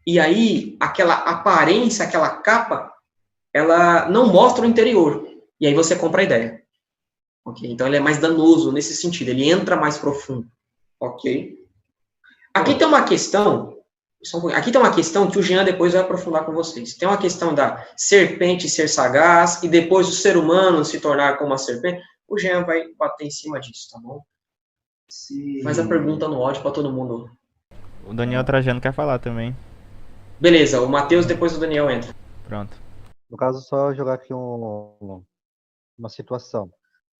E aí, aquela aparência, aquela capa, ela não mostra o interior. E aí você compra a ideia. Ok? Então ele é mais danoso nesse sentido, ele entra mais profundo. Ok? Aqui tem uma questão que o Jean depois vai aprofundar com vocês. Tem uma questão da serpente ser sagaz e depois o ser humano se tornar como a serpente. O Jean vai bater em cima disso, tá bom? Faz a pergunta no áudio para todo mundo. O Daniel Trajano quer falar também. Beleza, o Matheus depois o Daniel entra. Pronto. No caso, só jogar aqui uma situação.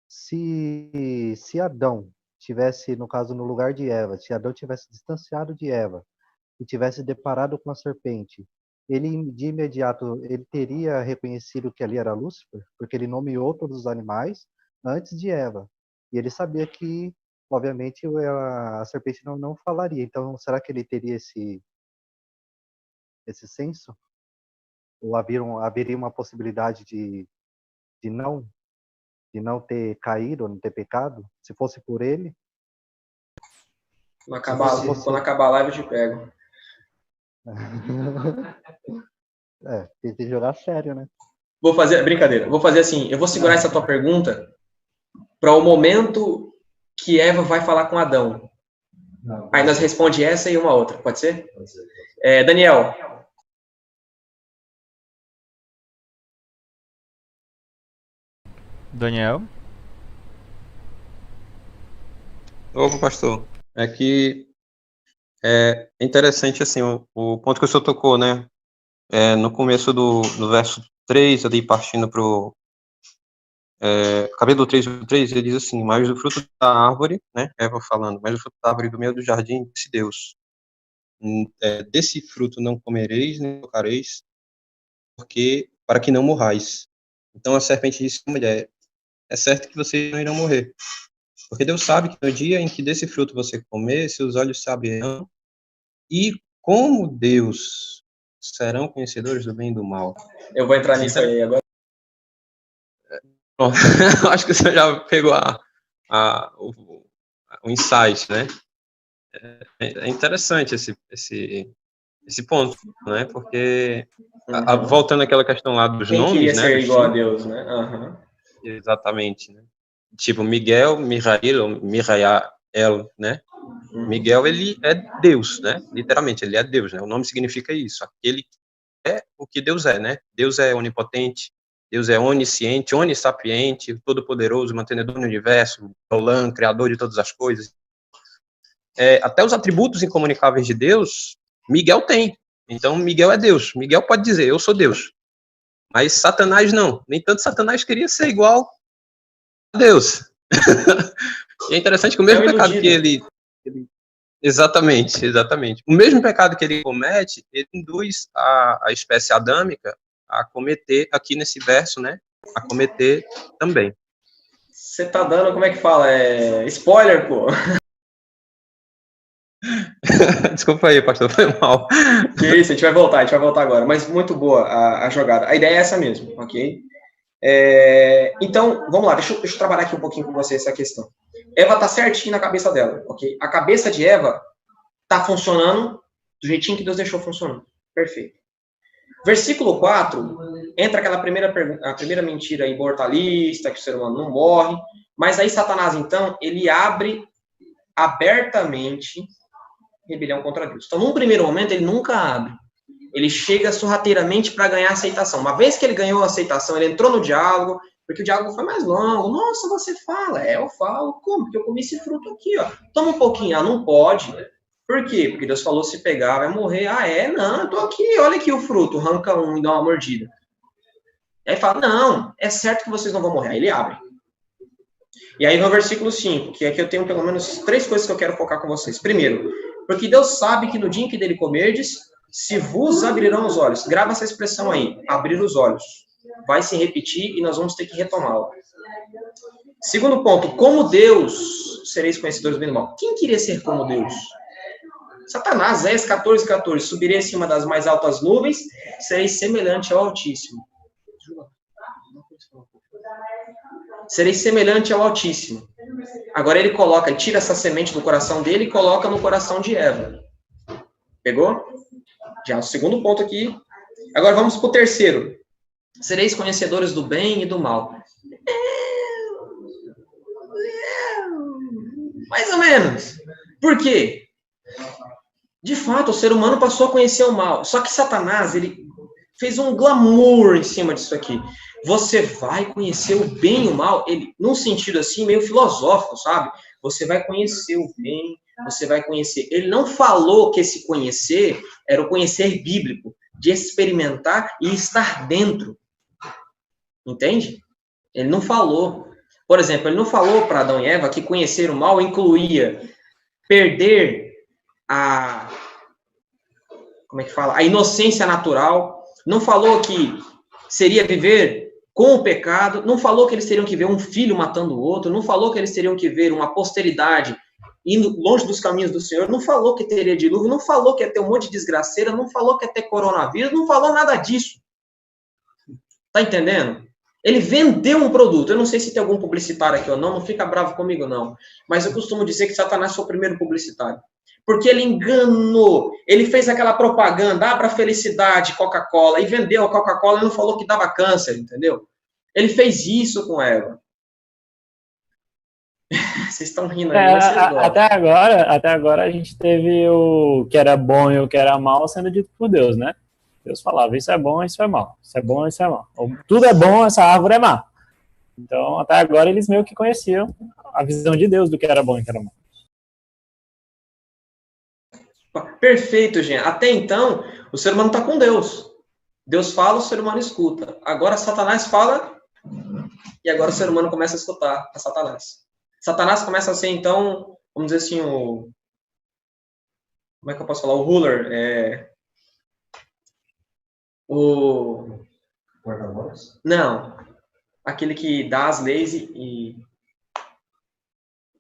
Se Adão tivesse, no caso, no lugar de Eva, se Adão tivesse distanciado de Eva e tivesse deparado com a serpente, ele de imediato ele teria reconhecido que ali era Lúcifer, porque ele nomeou todos os animais antes de Eva. E ele sabia que, obviamente, a serpente não falaria. Então, será que ele teria esse senso? Ou haveria uma possibilidade de não ter caído, não ter pecado, se fosse por ele? Quando acabar a live eu te pego. Tem que jogar sério, né? Brincadeira, vou fazer assim, eu vou segurar essa tua pergunta para o momento que Eva vai falar com Adão. Aí nós responde essa e uma outra, pode ser? Pode ser. Daniel. Daniel? Opa, pastor. É que é interessante, assim, o ponto que o senhor tocou, né? No começo do verso 3, ali partindo para o capítulo 3, ele diz assim, mas o fruto da árvore, né? Eva falando, mas o fruto da árvore do meio do jardim, disse Deus. Desse fruto não comereis, nem tocareis, para que não morrais. Então a serpente disse à mulher, é certo que vocês não irão morrer. Porque Deus sabe que no dia em que desse fruto você comer, seus olhos se abrirão, e como Deus serão conhecedores do bem e do mal. Eu vou entrar nisso aí agora. Bom, acho que você já pegou o insight, né? É interessante esse ponto, né? Porque, voltando àquela questão lá dos Quem nomes, queria né? ser igual a Deus, né? Uhum. Exatamente, né? Tipo, Miguel, Mijael, ou Mijael, né? Miguel, ele é Deus, né? Literalmente, ele é Deus, né? O nome significa isso, aquele que é o que Deus é, né? Deus é onipotente, Deus é onisciente, onissapiente, todo-poderoso, mantenedor do universo, Olã, criador de todas as coisas. Até os atributos incomunicáveis de Deus, Miguel tem. Então, Miguel é Deus. Miguel pode dizer, eu sou Deus. Mas Satanás não. Nem tanto Satanás queria ser igual a Deus. E é interessante que o mesmo pecado que ele... Exatamente. O mesmo pecado que ele comete, ele induz a espécie adâmica a cometer, aqui nesse verso, né? A cometer também. Você tá dando, como é que fala? Spoiler, pô. Desculpa aí, pastor, foi mal. Que isso, a gente vai voltar agora. Mas muito boa a jogada. A ideia é essa mesmo, ok? Então, vamos lá, deixa eu trabalhar aqui um pouquinho com você essa questão. Eva tá certinho na cabeça dela, ok? A cabeça de Eva tá funcionando do jeitinho que Deus deixou funcionando. Perfeito. Versículo 4, entra aquela a primeira mentira imortalista, que o ser humano não morre, mas aí Satanás, então, ele abre abertamente rebelião contra Deus. Então, num primeiro momento, ele nunca abre. Ele chega sorrateiramente para ganhar aceitação. Uma vez que ele ganhou a aceitação, ele entrou no diálogo, porque o diálogo foi mais longo. Nossa, você fala. Eu falo. Como? Porque eu comi esse fruto aqui, ó. Toma um pouquinho. Não pode. Por quê? Porque Deus falou, se pegar, vai morrer. Não, eu tô aqui. Olha aqui o fruto. Arranca um e dá uma mordida. Aí fala, não, é certo que vocês não vão morrer. Aí ele abre. E aí no versículo 5, que aqui eu tenho pelo menos 3 coisas que eu quero focar com vocês. Primeiro, porque Deus sabe que no dia em que dele comerdes, se vos abrirão os olhos. Grava essa expressão aí, abrir os olhos. Vai se repetir e nós vamos ter que retomá-la. Segundo ponto, como Deus sereis conhecedores do bem e do mal. Quem queria ser como Deus? Satanás, Esdras 14:14. Subirei acima das mais altas nuvens, sereis semelhante ao Altíssimo. Sereis semelhante ao Altíssimo. Agora ele coloca, ele tira essa semente do coração dele e coloca no coração de Eva. Pegou? Já o segundo ponto aqui. Agora vamos para o terceiro. Sereis conhecedores do bem e do mal. Mais ou menos. Por quê? De fato, o ser humano passou a conhecer o mal. Só que Satanás, ele fez um glamour em cima disso aqui. Você vai conhecer o bem e o mal, ele, num sentido assim, meio filosófico, sabe? Você vai conhecer o bem, você vai conhecer. Ele não falou que esse conhecer era o conhecer bíblico, de experimentar e estar dentro. Entende? Ele não falou. Por exemplo, ele não falou para Adão e Eva que conhecer o mal incluía perder a... Como é que fala? A inocência natural. Não falou que seria viver com o pecado. Não falou que eles teriam que ver um filho matando o outro. Não falou que eles teriam que ver uma posteridade indo longe dos caminhos do Senhor. Não falou que teria dilúvio. Não falou que ia ter um monte de desgraceira. Não falou que ia ter coronavírus. Não falou nada disso. Tá entendendo? Ele vendeu um produto. Eu não sei se tem algum publicitário aqui ou não. Não fica bravo comigo, não. Mas eu costumo dizer que Satanás foi o primeiro publicitário. Porque ele enganou, ele fez aquela propaganda, abra felicidade, Coca-Cola, e vendeu a Coca-Cola e não falou que dava câncer, entendeu? Ele fez isso com Eva. Vocês estão rindo aí, mas vocês gostam. Até agora a gente teve o que era bom e o que era mal sendo dito por Deus, né? Deus falava, isso é bom, isso é mal. Isso é bom, isso é mal. Tudo é bom, essa árvore é má. Então, até agora eles meio que conheciam a visão de Deus do que era bom e o que era mal. Perfeito, gente. Até então, o ser humano está com Deus. Deus fala, o ser humano escuta. Agora Satanás fala e agora o ser humano começa a escutar a Satanás. Satanás começa a ser, então, vamos dizer assim, o... Como é que eu posso falar? O ruler. O... Guarda-voz? Não. Aquele que dá as leis e...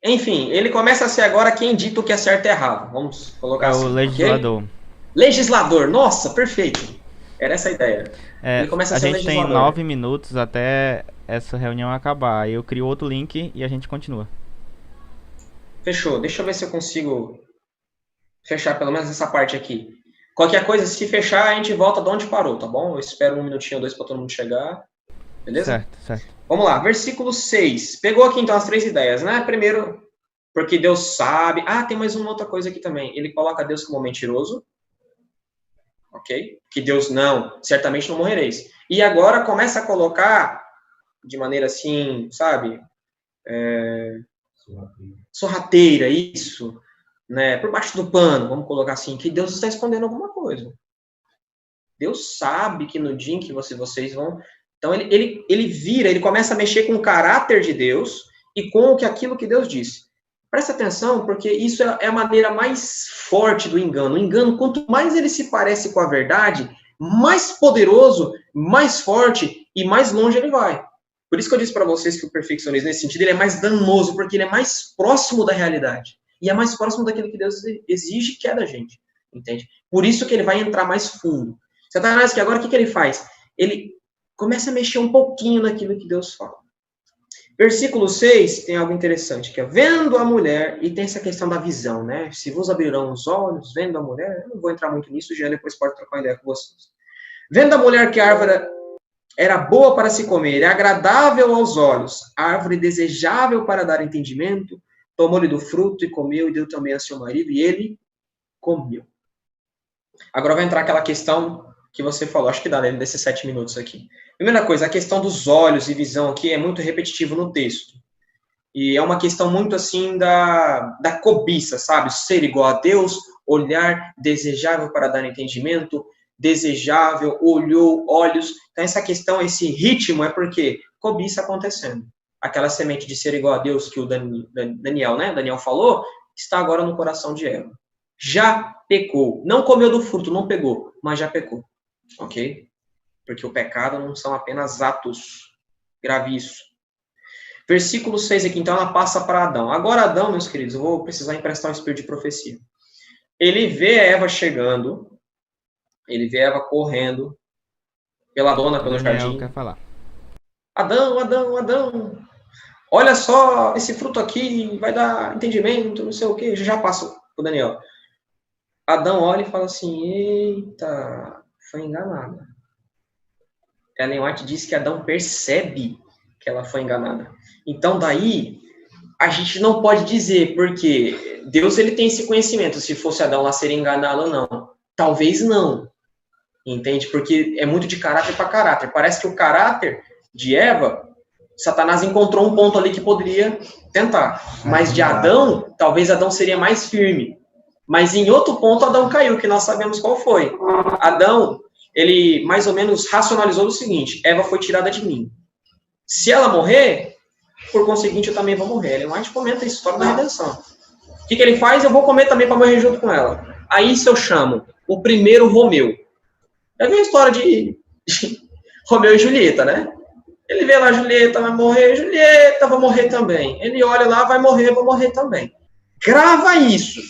Enfim, ele começa a ser agora quem dita o que é certo e errado. Vamos colocar assim. É o legislador. Okay? Legislador, nossa, perfeito. Era essa a ideia. Ele começa a ser gente tem 9 minutos até essa reunião acabar. Eu crio outro link e a gente continua. Fechou. Deixa eu ver se eu consigo fechar pelo menos essa parte aqui. Qualquer coisa, se fechar, a gente volta de onde parou, tá bom? Eu espero 1 minutinho ou 2 para todo mundo chegar. Beleza? Certo. Vamos lá, versículo 6. Pegou aqui, então, as 3 ideias, né? Primeiro, porque Deus sabe... Ah, tem mais uma outra coisa aqui também. Ele coloca Deus como mentiroso. Ok? Que Deus não, certamente não morrereis. E agora começa a colocar, de maneira assim, sabe? Sorrateira, isso. Né? Por baixo do pano, vamos colocar assim, que Deus está escondendo alguma coisa. Deus sabe que no dia em que vocês vão... Então, ele vira, ele começa a mexer com o caráter de Deus e com aquilo que Deus disse. Presta atenção, porque isso é a maneira mais forte do engano. O engano, quanto mais ele se parece com a verdade, mais poderoso, mais forte e mais longe ele vai. Por isso que eu disse para vocês que o perfeccionismo, nesse sentido, ele é mais danoso, porque ele é mais próximo da realidade. E é mais próximo daquilo que Deus exige que é da gente. Entende? Por isso que ele vai entrar mais fundo. Satanás, que agora o que ele faz? Ele começa a mexer um pouquinho naquilo que Deus fala. Versículo 6 tem algo interessante, que é vendo a mulher, e tem essa questão da visão, né? Se vos abrirão os olhos, vendo a mulher, eu não vou entrar muito nisso, já depois pode trocar uma ideia com vocês. Vendo a mulher que a árvore era boa para se comer, é agradável aos olhos, árvore desejável para dar entendimento, tomou-lhe do fruto e comeu, e deu também a seu marido, e ele comeu. Agora vai entrar aquela questão que você falou, acho que dá dentro desses 7 minutos aqui. Primeira coisa, a questão dos olhos e visão aqui é muito repetitivo no texto. E é uma questão muito assim da cobiça, sabe? Ser igual a Deus, olhar desejável para dar entendimento, desejável, olhou, olhos. Então essa questão, esse ritmo é porque cobiça acontecendo. Aquela semente de ser igual a Deus que o Daniel, né? Daniel falou, está agora no coração de Eva. Já pecou. Não comeu do fruto, não pegou, mas já pecou. Ok? Porque o pecado não são apenas atos gravíssimos. Versículo 6 aqui, então ela passa para Adão. Agora Adão, meus queridos, eu vou precisar emprestar um espírito de profecia. Ele vê Eva chegando, ele vê Eva correndo pela dona, pelo jardim. Quer falar. Adão, Adão, Adão. olha só, esse fruto aqui vai dar entendimento, não sei o quê. Já passo pro Daniel. Adão olha e fala assim, eita, foi enganada. Ellen White diz que Adão percebe que ela foi enganada. Então, daí, a gente não pode dizer, porque Deus ele tem esse conhecimento, se fosse Adão lá seria enganado ou não. Talvez não. Entende? Porque é muito de caráter para caráter. Parece que o caráter de Eva, Satanás encontrou um ponto ali que poderia tentar. Mas de Adão, talvez Adão seria mais firme. Mas em outro ponto, Adão caiu, que nós sabemos qual foi. Adão, ele mais ou menos racionalizou o seguinte, Eva foi tirada de mim. Se ela morrer, por conseguinte, eu também vou morrer. Ele mais comenta a história da redenção. O que ele faz? Eu vou comer também para morrer junto com ela. Aí, se eu chamo o primeiro Romeu. Já viu a história de Romeu e Julieta, né? Ele vê lá, Julieta vai morrer, Julieta vai morrer também. Ele olha lá, vai morrer, vou morrer também. Grava isso,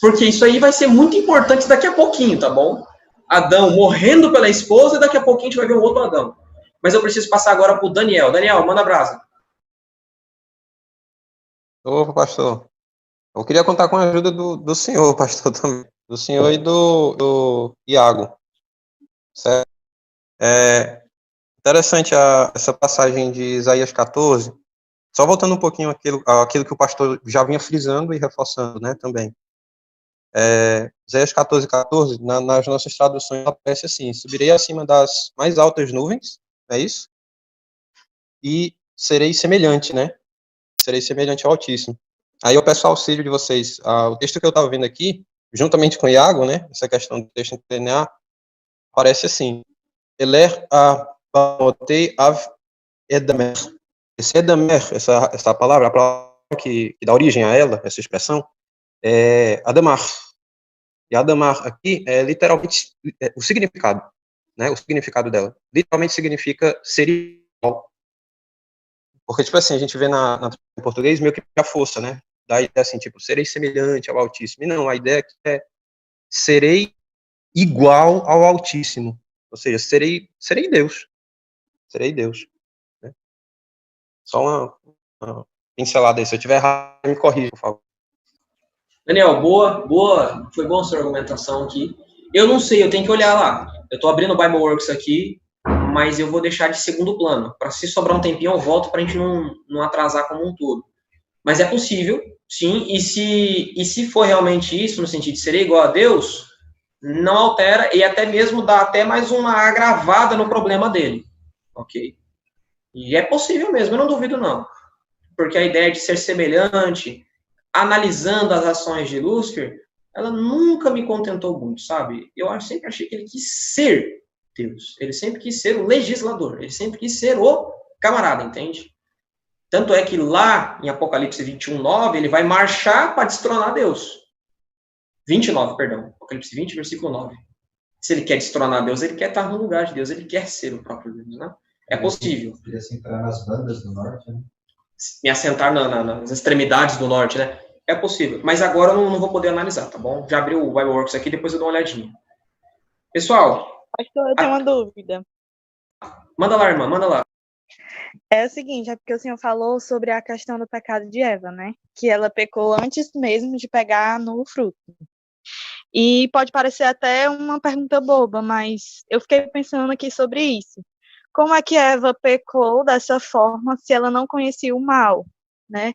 porque isso aí vai ser muito importante daqui a pouquinho, tá bom? Adão morrendo pela esposa, e daqui a pouquinho a gente vai ver um outro Adão. Mas eu preciso passar agora pro Daniel. Daniel, manda brasa. Ô, pastor. Eu queria contar com a ajuda do senhor, pastor, também. Do senhor e do Iago. Certo? É interessante essa passagem de Isaías 14. Só voltando um pouquinho àquilo que o pastor já vinha frisando e reforçando, né, também. Isaías 14, 14, nas nossas traduções aparece assim, subirei acima das mais altas nuvens, é isso? E serei semelhante, né? Serei semelhante ao Altíssimo. Aí eu peço auxílio de vocês. O texto que eu estava vendo aqui, juntamente com o Iago, né, essa questão do texto em DNA, parece assim, Eler Bamotei Av Edamer. Esse Edamer, essa palavra, a palavra que dá origem a ela, essa expressão, é Adamar. E Adamar aqui é literalmente o significado, né, o significado dela. Literalmente significa ser igual. Porque, tipo assim, a gente vê em português meio que a força, né? Da ideia assim, tipo, serei semelhante ao Altíssimo. E não, a ideia aqui é serei igual ao Altíssimo. Ou seja, serei Deus. Serei Deus. Né? Só uma pincelada aí. Se eu tiver errado, me corrija, por favor. Daniel, boa. Foi boa a sua argumentação aqui. Eu não sei, eu tenho que olhar lá. Eu tô abrindo o Bibleworks aqui, mas eu vou deixar de segundo plano. Para se sobrar um tempinho, eu volto para a gente não atrasar como um todo. Mas é possível, sim. E se for realmente isso, no sentido de ser igual a Deus, não altera e até mesmo dá até mais uma agravada no problema dele. Ok? E é possível mesmo, eu não duvido não. Porque a ideia de ser semelhante, analisando as ações de Lúcifer, ela nunca me contentou muito, sabe? Eu sempre achei que ele quis ser Deus. Ele sempre quis ser o legislador. Ele sempre quis ser o camarada, entende? Tanto é que lá em Apocalipse 21, 9, ele vai marchar para destronar Deus. 29, perdão. Apocalipse 20, versículo 9. Se ele quer destronar Deus, ele quer estar no lugar de Deus. Ele quer ser o próprio Deus, né? É possível. Podia se entrar nas bandas do norte, né? Me assentar nas extremidades do norte, né? É possível. Mas agora eu não vou poder analisar, tá bom? Já abri o Bibleworks aqui, depois eu dou uma olhadinha. Pessoal... Pastor, eu tenho uma dúvida. Manda lá, irmã, manda lá. É o seguinte, é porque o senhor falou sobre a questão do pecado de Eva, né? Que ela pecou antes mesmo de pegar no fruto. E pode parecer até uma pergunta boba, mas eu fiquei pensando aqui sobre isso. Como é que Eva pecou dessa forma se ela não conhecia o mal, né?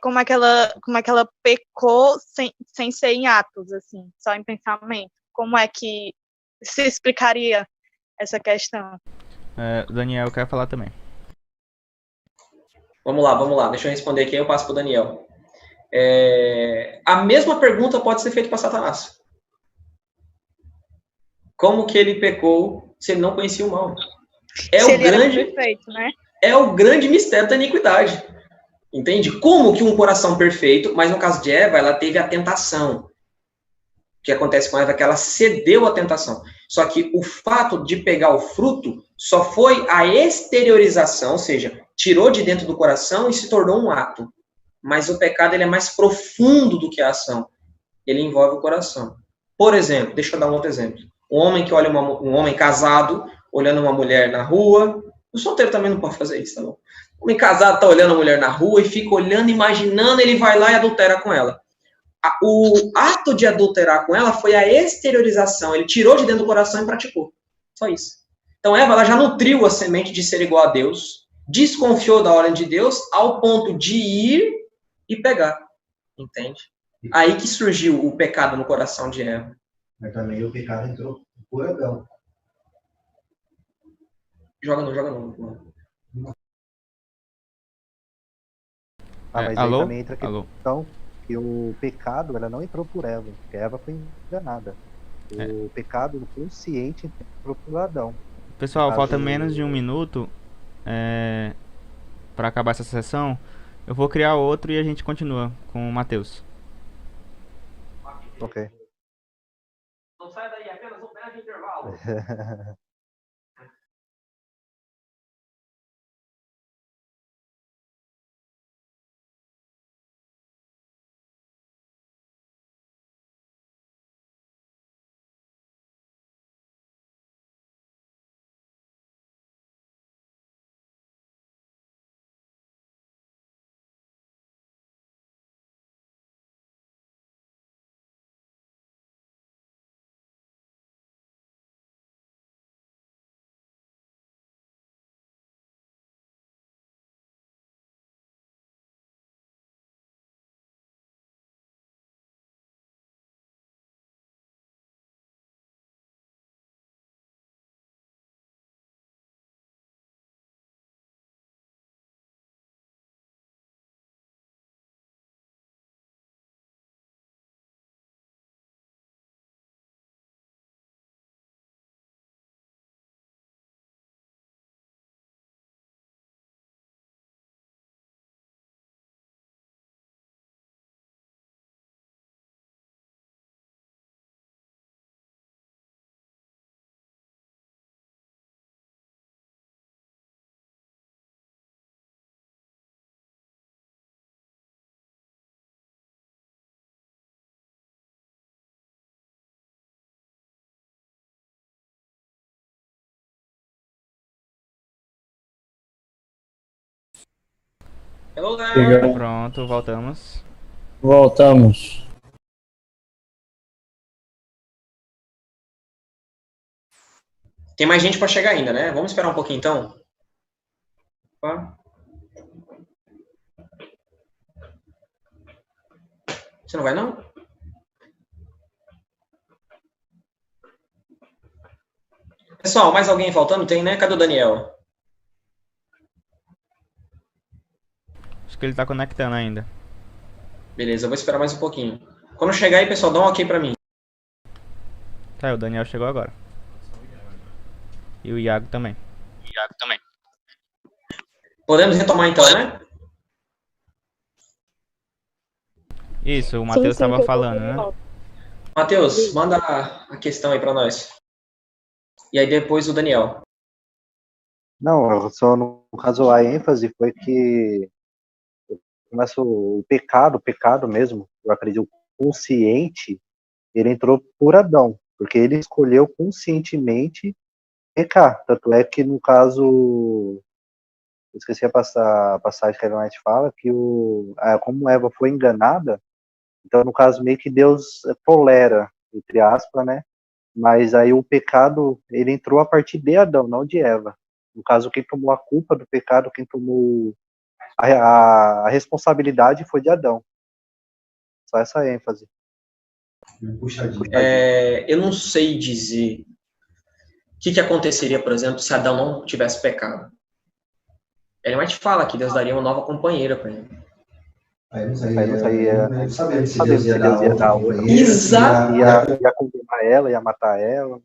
Como é que ela pecou sem ser em atos, assim, só em pensamento? Como é que se explicaria essa questão? Daniel quer falar também. Vamos lá. Deixa eu responder aqui, eu passo para o Daniel. A mesma pergunta pode ser feita para Satanás. Como que ele pecou se ele não conhecia o mal? Perfeito, né? É o grande mistério da iniquidade. Entende? Como que um coração perfeito, mas no caso de Eva, ela teve a tentação. O que acontece com Eva é que ela cedeu à tentação. Só que o fato de pegar o fruto só foi a exteriorização, ou seja, tirou de dentro do coração e se tornou um ato. Mas o pecado ele é mais profundo do que a ação. Ele envolve o coração. Por exemplo, deixa eu dar um outro exemplo. Um homem que olha um homem casado olhando uma mulher na rua, o solteiro também não pode fazer isso, tá bom? O homem casado tá olhando a mulher na rua e fica olhando, imaginando, ele vai lá e adultera com ela. O ato de adulterar com ela foi a exteriorização. Ele tirou de dentro do coração e praticou. Só isso. Então Eva ela já nutriu a semente de ser igual a Deus, desconfiou da ordem de Deus ao ponto de ir e pegar. Entende? Aí que surgiu o pecado no coração de Eva. Mas também o pecado entrou por Adão. Joga no. Mas alô? aí também entra a Alô? questão que o pecado ela não entrou por Eva, porque Eva foi enganada. O pecado consciente entrou por Adão. Pessoal, No falta caso, menos de 1 minuto para acabar essa sessão. Eu vou criar outro e a gente continua com o Matheus. Ok. Não sai daí, apenas um breve intervalo. Hello there. Pronto, voltamos. Voltamos. Tem mais gente para chegar ainda, né? Vamos esperar um pouquinho, então? Opa. Você não vai, não? Pessoal, mais alguém faltando? Tem, né? Cadê o Daniel? Acho que ele tá conectando ainda. Beleza, eu vou esperar mais um pouquinho. Quando chegar aí, pessoal, dá um ok pra mim. Tá, o Daniel chegou agora. E o Iago também. Podemos retomar então, né? Isso, o Matheus estava falando, né? Matheus, manda a questão aí pra nós. E aí depois o Daniel. Não, só no caso a ênfase foi que começa o pecado mesmo, eu acredito, consciente, ele entrou por Adão, porque ele escolheu conscientemente pecar. Tanto é que no caso, eu esqueci a passagem que a Ellen fala, que como Eva foi enganada, então no caso meio que Deus tolera, entre aspas, né? Mas aí o pecado, ele entrou a partir de Adão, não de Eva. No caso, quem tomou a culpa do pecado, quem tomou a responsabilidade foi de Adão. Só essa ênfase. Eu não sei dizer o que aconteceria, por exemplo, se Adão não tivesse pecado. Ellen White fala que Deus daria uma nova companheira para ele. Aí não sabia se Deus ia dar outra. Exato. Ia condenar ela, ia matar ela.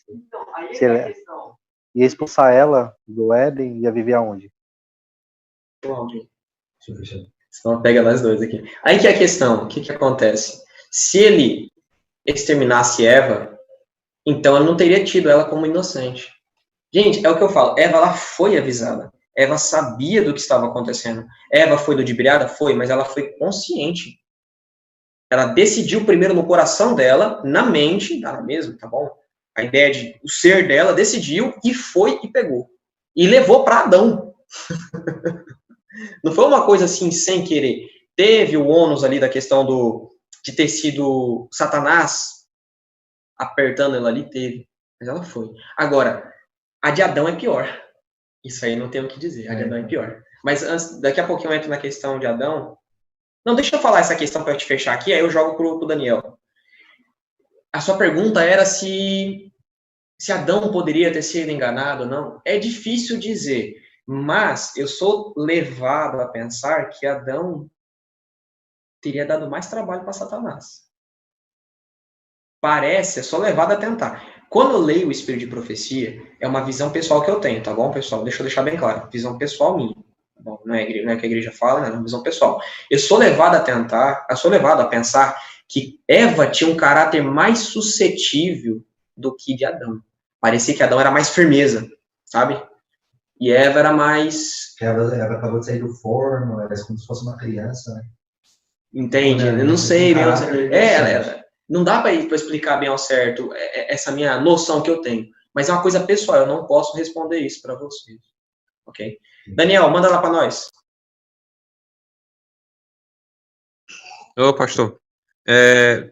Então, aí Se ela- a questão. Ia expulsar ela do Éden, ia viver aonde? Senão pega nós dois aqui. Aí que é a questão, o que acontece? Se ele exterminasse Eva, então ele não teria tido ela como inocente. Gente, é o que eu falo, Eva ela foi avisada. Eva sabia do que estava acontecendo. Eva foi ludibriada? Foi, mas ela foi consciente. Ela decidiu primeiro no coração dela, na mente, ela mesma, tá bom? A ideia de o ser dela decidiu e foi e pegou. E levou para Adão. Não foi uma coisa assim, sem querer. Teve o ônus ali da questão de ter sido Satanás apertando ela ali, teve. Mas ela foi. Agora, a de Adão é pior. Isso aí não tem o que dizer. A de Adão é pior. Mas antes, daqui a pouquinho eu entro na questão de Adão. Não, deixa eu falar essa questão para eu te fechar aqui, aí eu jogo pro Daniel. A sua pergunta era se Adão poderia ter sido enganado ou não. É difícil dizer, mas eu sou levado a pensar que Adão teria dado mais trabalho para Satanás. Parece, é só levado a tentar. Quando eu leio o Espírito de Profecia, é uma visão pessoal que eu tenho, tá bom, pessoal? Deixa eu deixar bem claro. Visão pessoal minha. Bom, não é o que a igreja fala, né? É uma visão pessoal. Eu sou levado a pensar que Eva tinha um caráter mais suscetível do que de Adão. Parecia que Adão era mais firmeza, sabe? E Eva era mais... Eva acabou de sair do forno, era como se fosse uma criança, né? Entende? Eu não sei. Não dá para explicar bem ao certo essa minha noção que eu tenho. Mas é uma coisa pessoal, eu não posso responder isso para vocês. Ok? Daniel, manda lá para nós. Ô, pastor.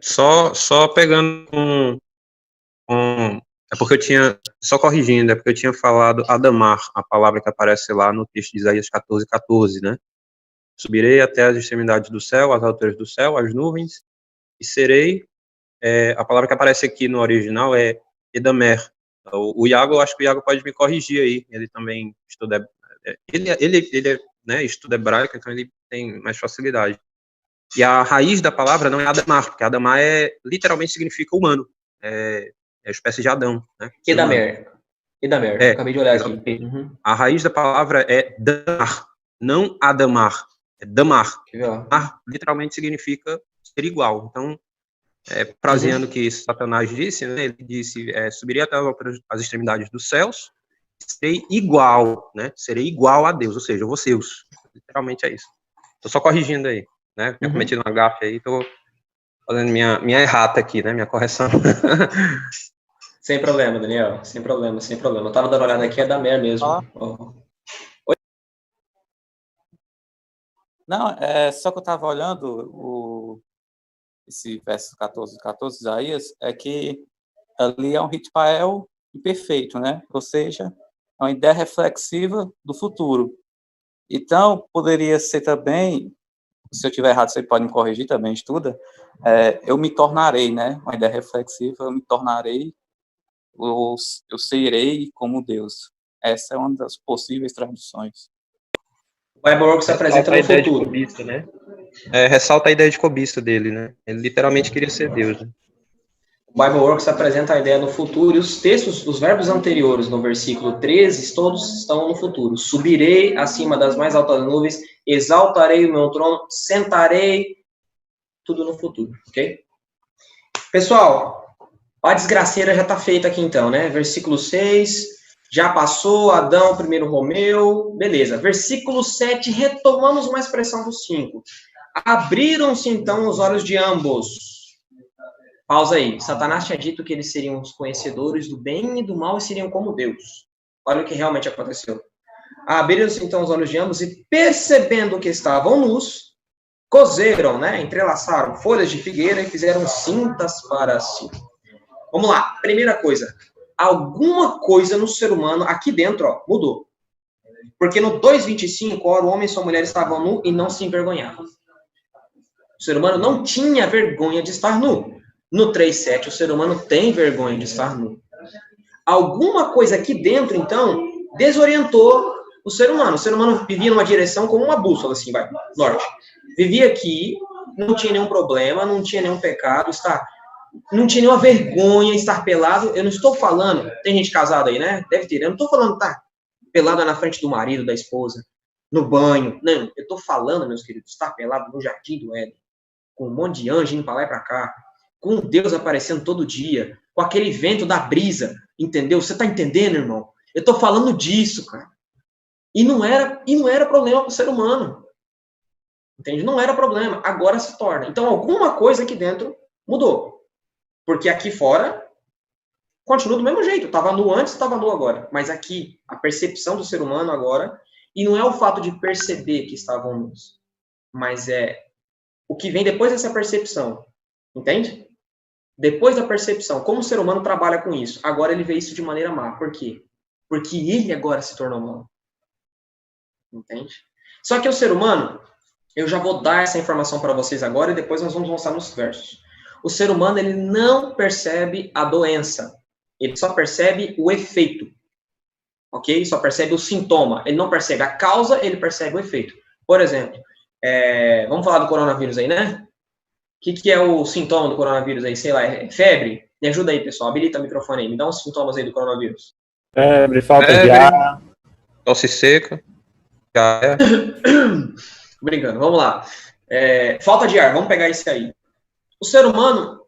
Só pegando é porque eu tinha, só corrigindo, é porque eu tinha falado Adamar, a palavra que aparece lá no texto de Isaías 14:14, né? Subirei até as extremidades do céu, as alturas do céu, as nuvens, e serei, a palavra que aparece aqui no original é Edamer. O Iago, eu acho que o Iago pode me corrigir aí, ele também estuda, ele né, estuda hebraico, então ele tem mais facilidade. E a raiz da palavra não é Adamar, porque Adamar literalmente significa humano, é a espécie de Adão, né? Edamer, acabei de olhar aqui. Uhum. A raiz da palavra é Damar, não Adamar, é Damar. Damar literalmente significa ser igual. Então, prazeando o que Satanás disse, né? Ele disse, subirei até as extremidades dos céus, serei igual, né? Serei igual a Deus, ou seja, eu vou ser Deus. Literalmente é isso. Tô só corrigindo aí, né? Tinha cometido uma gafe aí, tô fazendo minha errata aqui, né? Minha correção. Sem problema, Daniel. Sem problema. Eu tava dando uma olhada aqui, é da Mer mesmo. Oi? Não, só que eu tava olhando esse verso 14 de Isaías, é que ali é um ritpael imperfeito, né? Ou seja, é uma ideia reflexiva do futuro. Então, poderia ser também, se eu estiver errado, você pode me corrigir também, estuda, eu me tornarei, né? Uma ideia reflexiva, eu me tornarei, eu serei como Deus. Essa é uma das possíveis traduções. O Bible se apresenta no futuro. Cobiça, né? Ressalta a ideia de cobiça dele, né? Ele literalmente queria ser Deus. Né? O Bible Works apresenta a ideia no futuro, e os textos, os verbos anteriores, no versículo 13, todos estão no futuro. Subirei acima das mais altas nuvens, exaltarei o meu trono, sentarei, tudo no futuro, ok? Pessoal, a desgraceira já está feita aqui então, né? Versículo 6, já passou, Adão, primeiro Romeu, beleza. Versículo 7, retomamos uma expressão do 5. Abriram-se então os olhos de ambos. Pausa aí. Satanás tinha dito que eles seriam os conhecedores do bem e do mal e seriam como Deus. Olha o que realmente aconteceu. Abriram-se então os olhos de ambos e, percebendo que estavam nus, coseram, né? Entrelaçaram folhas de figueira e fizeram cintas para si. Vamos lá. Primeira coisa. Alguma coisa no ser humano, aqui dentro, ó, mudou. Porque no 2:25, ora, o homem e sua mulher estavam nu e não se envergonhavam. O ser humano não tinha vergonha de estar nu. No 3:7, o ser humano tem vergonha de estar nu. Alguma coisa aqui dentro, então, desorientou o ser humano. O ser humano vivia numa direção como uma bússola, assim, vai, norte. Vivia aqui, não tinha nenhum problema, não tinha nenhum pecado, não tinha nenhuma vergonha estar pelado. Eu não estou falando, tem gente casada aí, né? Deve ter. Eu não estou falando estar pelado na frente do marido, da esposa, no banho. Não, eu estou falando, meus queridos, estar pelado no jardim do Éden, com um monte de anjo indo para lá e para cá, com Deus aparecendo todo dia, com aquele vento da brisa, entendeu? Você está entendendo, irmão? Eu estou falando disso, cara. E não era problema para o ser humano. Entende? Não era problema. Agora se torna. Então, alguma coisa aqui dentro mudou. Porque aqui fora, continua do mesmo jeito. Estava nu antes, estava nu agora. Mas aqui, a percepção do ser humano agora, E não é o fato de perceber que estavam nus, mas é o que vem depois dessa percepção. Entende? Depois da percepção, como o ser humano trabalha com isso? Agora ele vê isso de maneira má. Por quê? Porque ele agora se tornou mau. Entende? Só que o ser humano, eu já vou dar essa informação para vocês agora e depois nós vamos mostrar nos versos. O ser humano, ele não percebe a doença. Ele só percebe o efeito. Ok? Só percebe o sintoma. Ele não percebe a causa, ele percebe o efeito. Por exemplo, vamos falar do coronavírus aí, né? O que é o sintoma do coronavírus aí? Sei lá, é febre? Me ajuda aí, pessoal. Habilita o microfone aí. Me dá uns sintomas aí do coronavírus. Febre, falta de ar. Tosse seca. Já é. Brincando, vamos lá. Falta de ar, vamos pegar esse aí. O ser humano,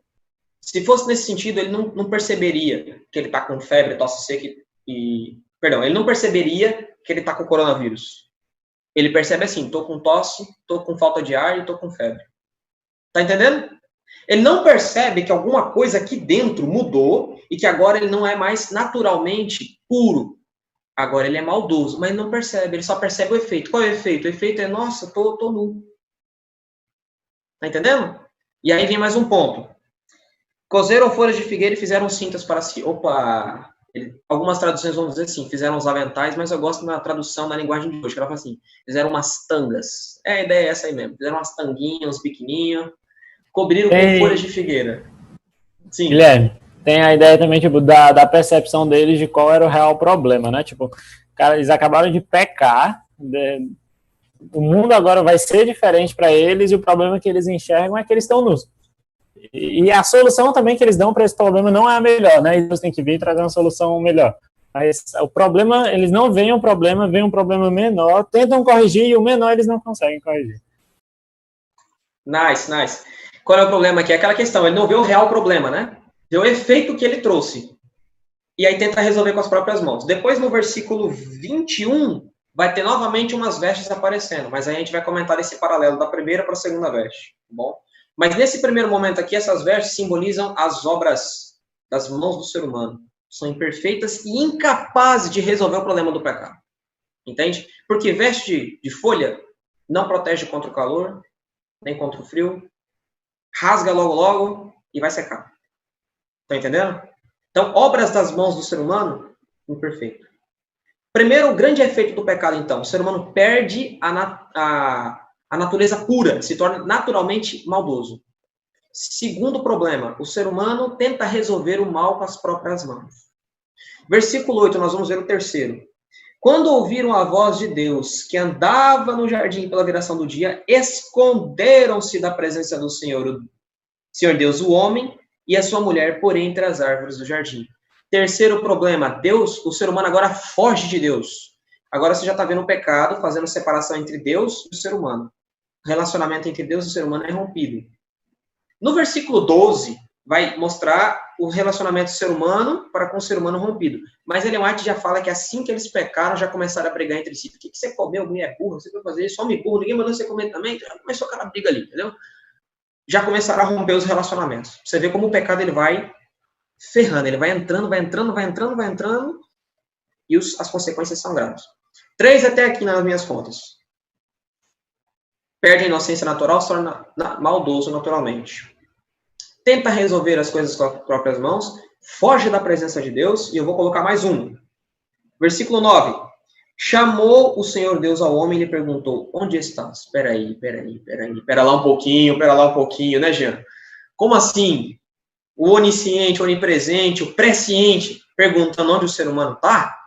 se fosse nesse sentido, ele não perceberia que ele está com febre, tosse seca Perdão, ele não perceberia que ele está com coronavírus. Ele percebe assim, estou com tosse, estou com falta de ar e estou com febre. Tá entendendo? Ele não percebe que alguma coisa aqui dentro mudou e que agora ele não é mais naturalmente puro. Agora ele é maldoso, mas ele não percebe, ele só percebe o efeito. Qual é o efeito? O efeito é, nossa, tô nu. Tá entendendo? E aí vem mais um ponto. Cozeram folhas de figueira e fizeram cintas para si. Opa! Algumas traduções vão dizer assim, fizeram os aventais, mas eu gosto da tradução na linguagem de hoje, que ela fala assim, fizeram umas tangas. A ideia é essa aí mesmo. Fizeram umas tanguinhas, uns biquininhos, cobriram com folhas de figueira. Sim. Guilherme, tem a ideia também, tipo, da percepção deles de qual era o real problema, né? Tipo, cara, eles acabaram de pecar, o mundo agora vai ser diferente para eles e o problema que eles enxergam é que eles estão nus. E a solução também que eles dão para esse problema não é a melhor, né? Eles têm que vir trazer uma solução melhor. Mas o problema, eles não veem um problema, veem um problema menor, tentam corrigir e o menor eles não conseguem corrigir. Nice. Qual é o problema aqui? É aquela questão, ele não vê o real problema, né? Vê o efeito que ele trouxe. E aí tenta resolver com as próprias mãos. Depois, no versículo 21, vai ter novamente umas vestes aparecendo, mas aí a gente vai comentar esse paralelo da primeira para a segunda veste, tá bom? Mas nesse primeiro momento aqui, essas vestes simbolizam as obras das mãos do ser humano. São imperfeitas e incapazes de resolver o problema do pecado. Entende? Porque veste de folha não protege contra o calor, nem contra o frio, rasga logo e vai secar. Tá entendendo? Então, obras das mãos do ser humano, imperfeito. Primeiro, o grande efeito do pecado, então. O ser humano perde a natureza pura, se torna naturalmente maldoso. Segundo problema, o ser humano tenta resolver o mal com as próprias mãos. Versículo 8, nós vamos ver o terceiro. Quando ouviram a voz de Deus, que andava no jardim pela viração do dia, esconderam-se da presença do Senhor Deus, o homem, e a sua mulher por entre as árvores do jardim. Terceiro problema, o ser humano agora foge de Deus. Agora você já está vendo o pecado, fazendo separação entre Deus e o ser humano. O relacionamento entre Deus e o ser humano é rompido. No versículo 12, vai mostrar o relacionamento do ser humano para com o ser humano rompido. Mas Ellen White já fala que assim que eles pecaram, já começaram a brigar entre si. Por que você comeu? Mulher burra, você foi fazer isso? Homem burro, ninguém mandou você comer também? Já começou aquela briga ali, entendeu? Já começaram a romper os relacionamentos. Você vê como o pecado ele vai ferrando, ele vai entrando, e as consequências são graves. 3 até aqui nas minhas contas. Perde a inocência natural, se torna maldoso naturalmente. Tenta resolver as coisas com as próprias mãos, foge da presença de Deus, e eu vou colocar mais um. Versículo 9. Chamou o Senhor Deus ao homem e lhe perguntou, onde estás? Peraí. Pera lá um pouquinho, né, Jean? Como assim? O onisciente, o onipresente, o presciente, perguntando onde o ser humano está?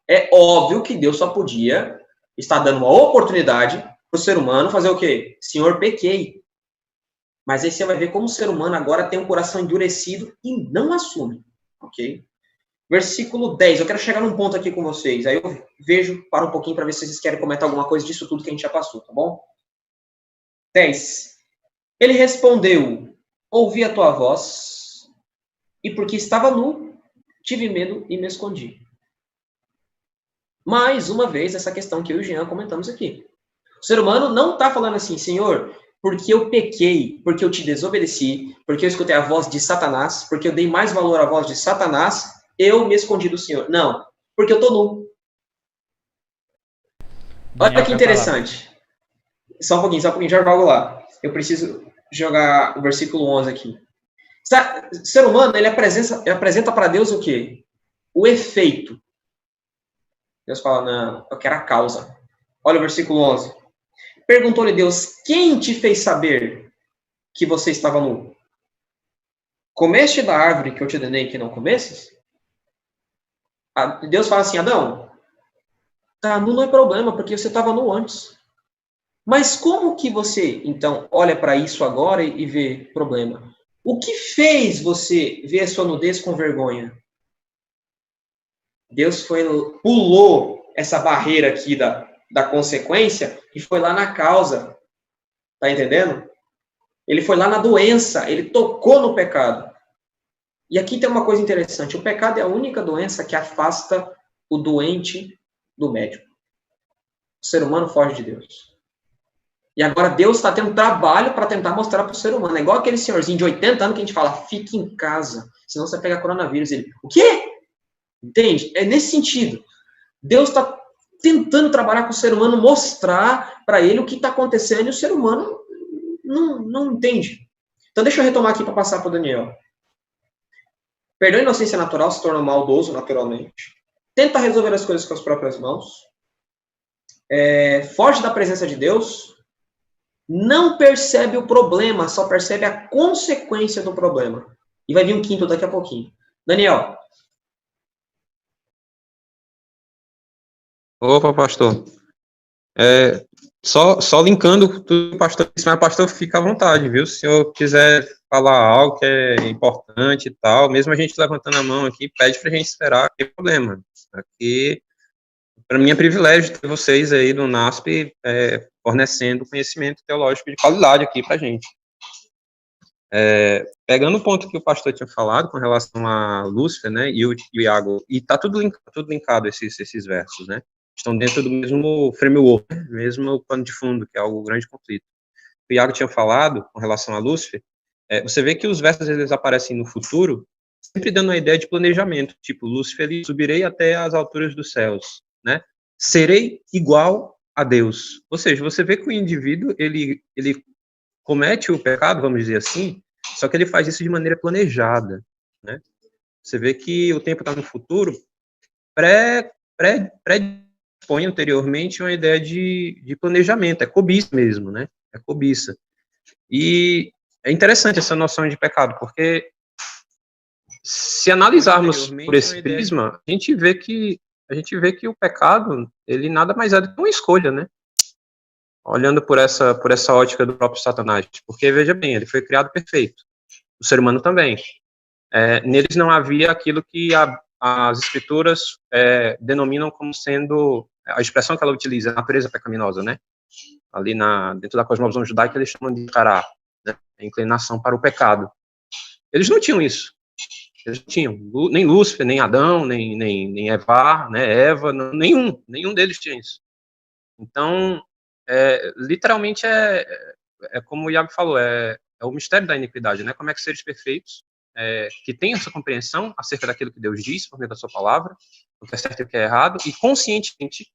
É óbvio que Deus só podia estar dando uma oportunidade para o ser humano fazer o quê? Senhor, pequei. Mas aí você vai ver como o ser humano agora tem um coração endurecido e não assume. Ok? Versículo 10. Eu quero chegar num ponto aqui com vocês. Aí eu para um pouquinho para ver se vocês querem comentar alguma coisa disso tudo que a gente já passou, tá bom? 10. Ele respondeu, ouvi a tua voz, e porque estava nu, tive medo e me escondi. Mais uma vez, essa questão que eu e o Jean comentamos aqui. O ser humano não está falando assim, Senhor, porque eu pequei, porque eu te desobedeci, porque eu escutei a voz de Satanás, porque eu dei mais valor à voz de Satanás, eu me escondi do Senhor. Não, porque eu estou nu. Olha Daniel que quer interessante. Só um pouquinho, já jogo lá. Eu preciso jogar o versículo 11 aqui. O ser humano, ele apresenta para Deus o quê? O efeito. Deus fala, não, eu quero a causa. Olha o versículo 11. Perguntou-lhe Deus, quem te fez saber que você estava nu? Comeste da árvore que eu te ordenei que não comesses? Deus fala assim, Adão, tá, nu não é problema, porque você estava nu antes. Mas como que você, então, olha para isso agora e vê problema? O que fez você ver a sua nudez com vergonha? Deus pulou essa barreira aqui da consequência e foi lá na causa. Tá entendendo? Ele foi lá na doença, ele tocou no pecado. E aqui tem uma coisa interessante, o pecado é a única doença que afasta o doente do médico. O ser humano foge de Deus. E agora Deus está tendo trabalho para tentar mostrar para o ser humano. É igual aquele senhorzinho de 80 anos que a gente fala, fique em casa, senão você pega coronavírus. Ele, o quê? Entende? É nesse sentido. Deus está tentando trabalhar com o ser humano, mostrar para ele o que está acontecendo e o ser humano não entende. Então deixa eu retomar aqui para passar para o Daniel. Perdeu a inocência natural, se torna maldoso naturalmente. Tenta resolver as coisas com as próprias mãos. Foge da presença de Deus. Não percebe o problema, só percebe a consequência do problema. E vai vir um quinto daqui a pouquinho. Daniel. Opa, pastor. Só linkando tudo que o pastor disse, mas pastor, fica à vontade, viu? Se eu quiser falar algo que é importante e tal, mesmo a gente levantando a mão aqui, pede pra gente esperar, não tem problema. Aqui, para mim é privilégio ter vocês aí do NASP fornecendo conhecimento teológico de qualidade aqui pra gente. Pegando o ponto que o pastor tinha falado com relação a Lúcifer, né, e o Iago, e tá tudo linkado esses versos, né? Estão dentro do mesmo framework, mesmo pano de fundo, que é algo grande conflito. O Iago tinha falado com relação a Lúcifer, você vê que os versos eles aparecem no futuro, sempre dando a ideia de planejamento, tipo, Lúcifer, subirei até as alturas dos céus, né? Serei igual a Deus. Ou seja, você vê que o indivíduo, ele comete o pecado, vamos dizer assim, só que ele faz isso de maneira planejada, né? Você vê que o tempo está no futuro, põe anteriormente uma ideia de planejamento, é cobiça mesmo, né? É cobiça. E é interessante essa noção de pecado, porque se analisarmos por esse prisma, a gente vê que o pecado, ele nada mais é do que uma escolha, né? Olhando por essa ótica do próprio Satanás, porque veja bem, ele foi criado perfeito, o ser humano também. Neles não havia aquilo que as escrituras denominam como sendo a expressão que ela utiliza, a natureza pecaminosa, né? Ali dentro da cosmovisão judaica eles chamam de cará, né? A inclinação para o pecado. Eles não tinham isso. Eles não tinham nem Lúcifer, nem Adão, nem Eva, né? Eva, nenhum deles tinha isso. Então, literalmente é como o Iago falou, é o mistério da iniquidade, né? Como é que seres perfeitos que têm essa compreensão acerca daquilo que Deus diz por meio da sua palavra, o que é certo e o que é errado, e conscientemente,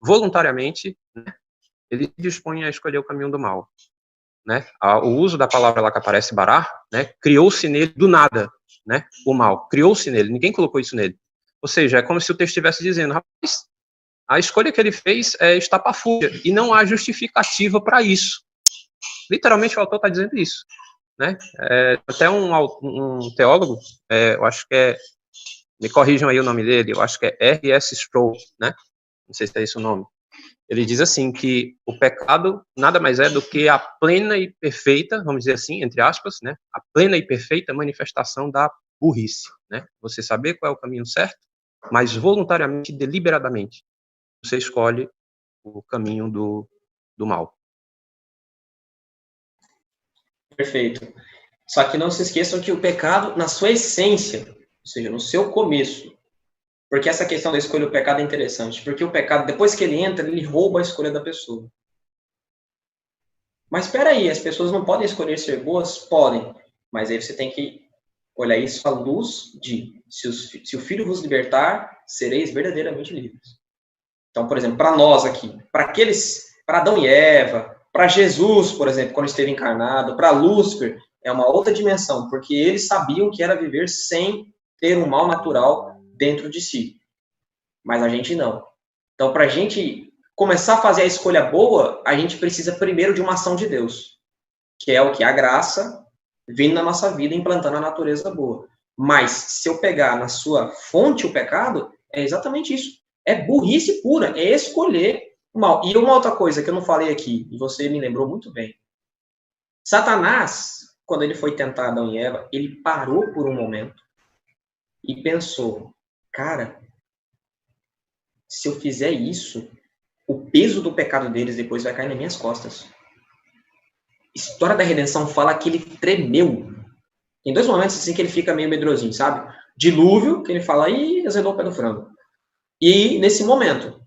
voluntariamente, né, ele dispõe a escolher o caminho do mal. Né? O uso da palavra lá que aparece bará, né, criou-se nele do nada, né, o mal, criou-se nele, ninguém colocou isso nele. Ou seja, é como se o texto estivesse dizendo, rapaz, a escolha que ele fez é estapafúrdia, e não há justificativa para isso. Literalmente o autor está dizendo isso. Né? Até um teólogo, eu acho que me corrijam aí o nome dele, eu acho que é R.S. Sproul, né? Não sei se é esse o nome. Ele diz assim que o pecado nada mais é do que a plena e perfeita, vamos dizer assim, entre aspas, né? A plena e perfeita manifestação da burrice, né? Você saber qual é o caminho certo, mas voluntariamente, deliberadamente, você escolhe o caminho do mal. Perfeito. Só que não se esqueçam que o pecado, na sua essência, ou seja, no seu começo, porque essa questão da escolha do pecado é interessante, porque o pecado, depois que ele entra, ele rouba a escolha da pessoa. Mas espera aí, as pessoas não podem escolher ser boas? Podem, mas aí você tem que olhar isso à luz de, se o Filho vos libertar, sereis verdadeiramente livres. Então, por exemplo, para nós aqui, para Adão e Eva, para Jesus, por exemplo, quando esteve encarnado, para Lúcifer, é uma outra dimensão, porque eles sabiam que era viver sem ter um mal natural dentro de si. Mas a gente não. Então, para a gente começar a fazer a escolha boa, a gente precisa primeiro de uma ação de Deus, que é o que? A graça vindo na nossa vida, implantando a natureza boa. Mas, se eu pegar na sua fonte o pecado, é exatamente isso. É burrice pura, é escolher o mal. E uma outra coisa que eu não falei aqui, e você me lembrou muito bem. Satanás, quando ele foi tentar Adão e Eva, ele parou por um momento e pensou, cara, se eu fizer isso, o peso do pecado deles depois vai cair nas minhas costas. História da Redenção fala que ele tremeu. Tem 2 momentos assim que ele fica meio medrosinho, sabe? Dilúvio, que ele fala, ih, azedou o pé do frango. E nesse momento,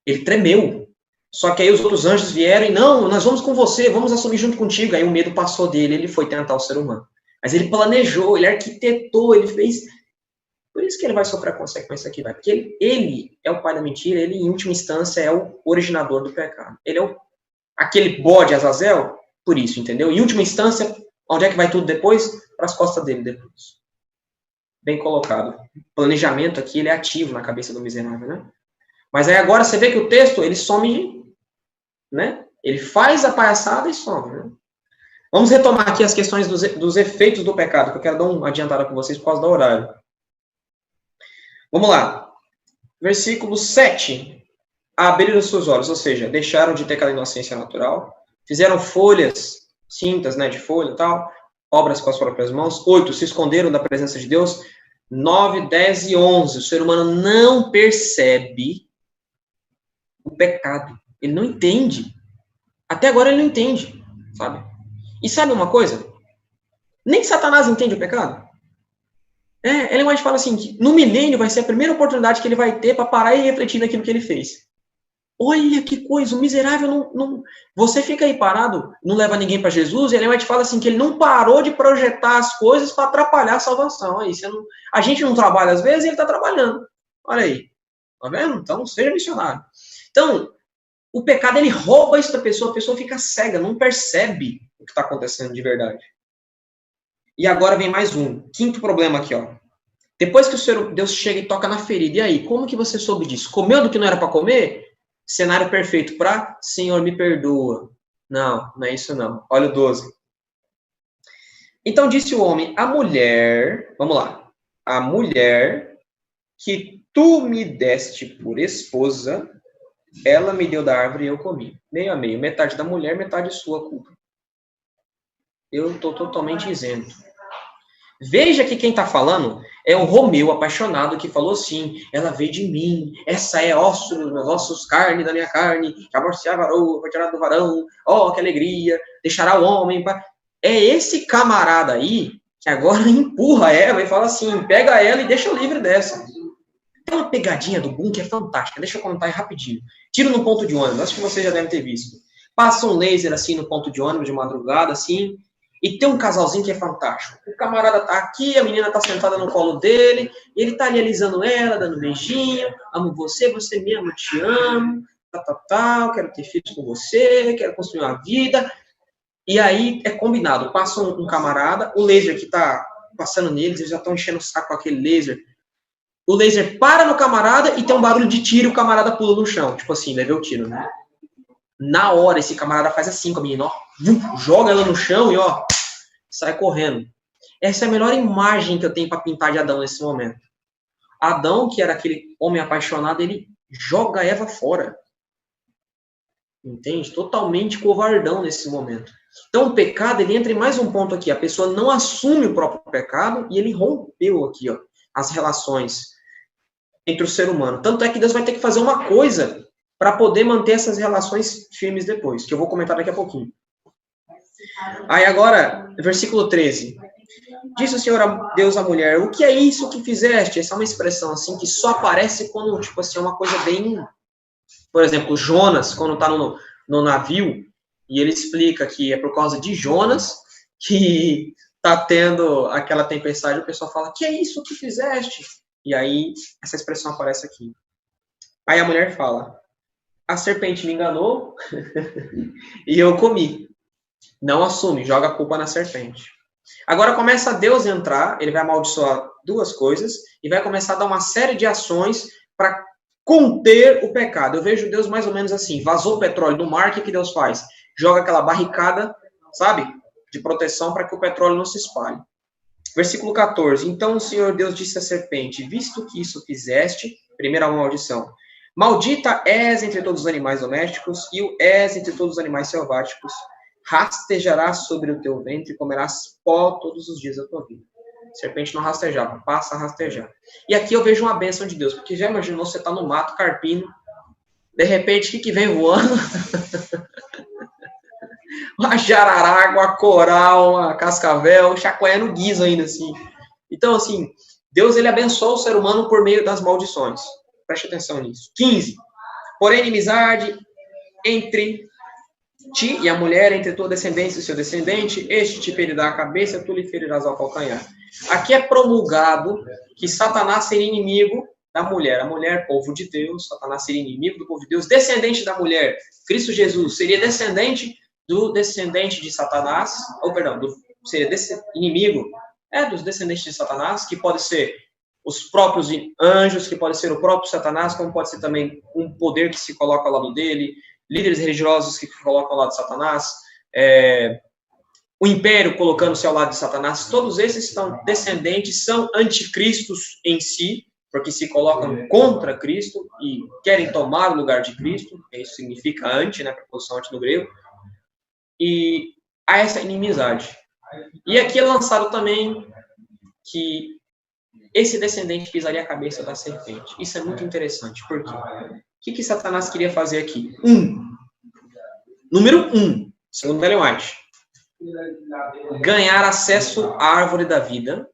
ele tremeu. Só que aí os outros anjos vieram e, não, nós vamos com você, vamos assumir junto contigo. Aí o medo passou dele, ele foi tentar o ser humano. Mas ele planejou, ele arquitetou, ele fez... Por isso que ele vai sofrer a consequência aqui, vai. Porque ele é o pai da mentira, ele, em última instância, é o originador do pecado. Ele é aquele bode Azazel, por isso, entendeu? Em última instância, onde é que vai tudo depois? Para as costas dele depois. Bem colocado. O planejamento aqui, ele é ativo na cabeça do miserável, né? Mas aí agora você vê que o texto, ele some, né? Ele faz a palhaçada e some, né? Vamos retomar aqui as questões dos efeitos do pecado, que eu quero dar uma adiantada com vocês por causa do horário. Vamos lá. Versículo 7. Abriram os seus olhos, ou seja, deixaram de ter aquela inocência natural, fizeram folhas, cintas, né, de folha e tal, obras com as próprias mãos. 8. Se esconderam da presença de Deus. 9, 10 e 11. O ser humano não percebe o pecado. Ele não entende. Até agora ele não entende, sabe? E sabe uma coisa? Nem Satanás entende o pecado. Ellen White fala assim, que no milênio vai ser a primeira oportunidade que ele vai ter para parar e refletir naquilo que ele fez. Olha que coisa, o miserável não... Você fica aí parado, não leva ninguém para Jesus, e Ellen White fala assim, que ele não parou de projetar as coisas para atrapalhar a salvação. Aí, a gente não trabalha às vezes e ele está trabalhando. Olha aí. Tá vendo? Então, seja missionário. Então, o pecado, ele rouba isso da pessoa, a pessoa fica cega, não percebe o que está acontecendo de verdade. E agora vem mais um. 5º problema aqui, ó. Depois que Deus chega e toca na ferida, e aí, como que você soube disso? Comeu do que não era para comer? Cenário perfeito para Senhor, me perdoa. Não, não é isso não. Olha o 12. Então disse o homem, a mulher, vamos lá, a mulher que tu me deste por esposa, ela me deu da árvore e eu comi. Meio a meio, metade da mulher, metade sua culpa. Eu estou totalmente isento. Veja que quem está falando é o Romeu apaixonado que falou assim, ela veio de mim, essa é osso dos meus ossos, carne da minha carne, que aborrecerá a varoa, foi tirado do varão, oh, que alegria, deixará o homem. É esse camarada aí que agora empurra ela e fala assim, pega ela e deixa livre dessa. Tem uma pegadinha do Boom que é fantástica, deixa eu contar aí rapidinho. Tiro no ponto de ônibus, acho que você já deve ter visto. Passa um laser assim no ponto de ônibus de madrugada, assim, e tem um casalzinho que é fantástico. O camarada tá aqui, a menina tá sentada no colo dele, e ele tá ali alisando ela, dando beijinho, amo você, você me ama, te amo, quero ter filhos com você, quero construir uma vida. E aí é combinado, passa um camarada, o laser que tá passando neles, eles já estão enchendo o saco com aquele laser. O laser para no camarada e tem um barulho de tiro e o camarada pula no chão. Tipo assim, levei o tiro, né? Na hora, esse camarada faz assim com a menina, ó, joga ela no chão e, ó, sai correndo. Essa é a melhor imagem que eu tenho para pintar de Adão nesse momento. Adão, que era aquele homem apaixonado, ele joga Eva fora. Entende? Totalmente covardão nesse momento. Então, o pecado, ele entra em mais um ponto aqui. A pessoa não assume o próprio pecado e ele rompeu aqui, ó, as relações entre o ser humano. Tanto é que Deus vai ter que fazer uma coisa para poder manter essas relações firmes depois, que eu vou comentar daqui a pouquinho. Aí agora, versículo 13. Disse o Senhor Deus à mulher, o que é isso que fizeste? Essa é uma expressão assim que só aparece quando, tipo assim, é uma coisa bem... Por exemplo, Jonas, quando está no navio, e ele explica que é por causa de Jonas que está tendo aquela tempestade, o pessoal fala, que é isso que fizeste? E aí, essa expressão aparece aqui. Aí a mulher fala, a serpente me enganou e eu comi. Não assume, joga a culpa na serpente. Agora começa Deus a entrar, ele vai amaldiçoar duas coisas e vai começar a dar uma série de ações para conter o pecado. Eu vejo Deus mais ou menos assim, vazou o petróleo no mar, o que Deus faz? Joga aquela barricada, sabe, de proteção para que o petróleo não se espalhe. Versículo 14, então o Senhor Deus disse à serpente, visto que isso fizeste, primeira maldição, maldita és entre todos os animais domésticos e o és entre todos os animais selváticos. Rastejarás sobre o teu ventre e comerás pó todos os dias da tua vida. A serpente não rastejava, passa a rastejar. E aqui eu vejo uma bênção de Deus, porque já imaginou você tá no mato, carpino, de repente, o que vem voando? Uma jararaca, uma coral, uma cascavel, chacoalhando guiso ainda, assim. Então, assim, Deus, ele abençoa o ser humano por meio das maldições. Preste atenção nisso. 15. Porém, inimizade entre ti e a mulher, entre tua descendência e seu descendente, este te ferirá a cabeça, tu lhe ferirás ao calcanhar. Aqui é promulgado que Satanás seria inimigo da mulher. A mulher, povo de Deus, Satanás seria inimigo do povo de Deus, descendente da mulher. Cristo Jesus seria descendente do descendente de Satanás, seria inimigo dos descendentes de Satanás, que pode ser os próprios anjos, que pode ser o próprio Satanás, como pode ser também um poder que se coloca ao lado dele, líderes religiosos que colocam ao lado de Satanás, o império colocando-se ao lado de Satanás, todos esses são descendentes, são anticristos em si, porque se colocam contra Cristo e querem tomar o lugar de Cristo, isso significa anti, né, preposição anti no grego, e há essa inimizade. E aqui é lançado também que esse descendente pisaria a cabeça da serpente. Isso é muito interessante, porque o que Satanás queria fazer aqui? Número 1, segundo Ellen White, ganhar acesso à árvore da vida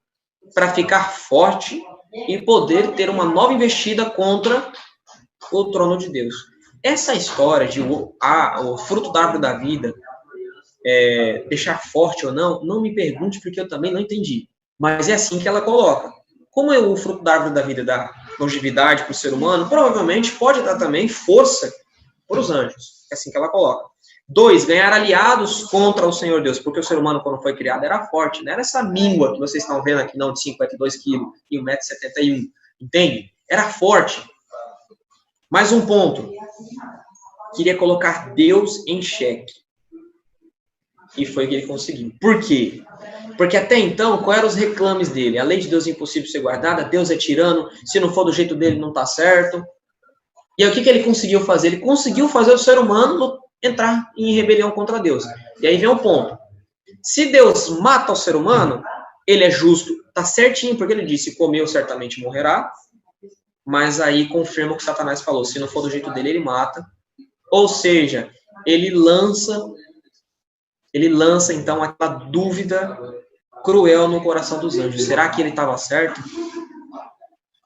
para ficar forte e poder ter uma nova investida contra o trono de Deus. Essa história de o fruto da árvore da vida deixar forte ou não, não me pergunte porque eu também não entendi. Mas é assim que ela coloca. Como é o fruto da árvore da vida da longevidade para o ser humano, provavelmente pode dar também força para os anjos. É assim que ela coloca. 2, ganhar aliados contra o Senhor Deus, porque o ser humano, quando foi criado, era forte, não era essa míngua que vocês estão vendo aqui, não, de 52 quilos e 1,71 m, entende? Era forte. Mais um ponto. Queria colocar Deus em xeque. E foi o que ele conseguiu. Por quê? Porque até então, qual eram os reclames dele? A lei de Deus é impossível ser guardada, Deus é tirano, se não for do jeito dele não está certo. E aí o que ele conseguiu fazer? Ele conseguiu fazer o ser humano entrar em rebelião contra Deus. E aí vem o ponto. Se Deus mata o ser humano, ele é justo, tá certinho, porque ele disse, comeu certamente morrerá, mas aí confirma o que Satanás falou, se não for do jeito dele, ele mata. Ou seja, ele lança então aquela dúvida cruel no coração dos anjos. Será que ele estava certo?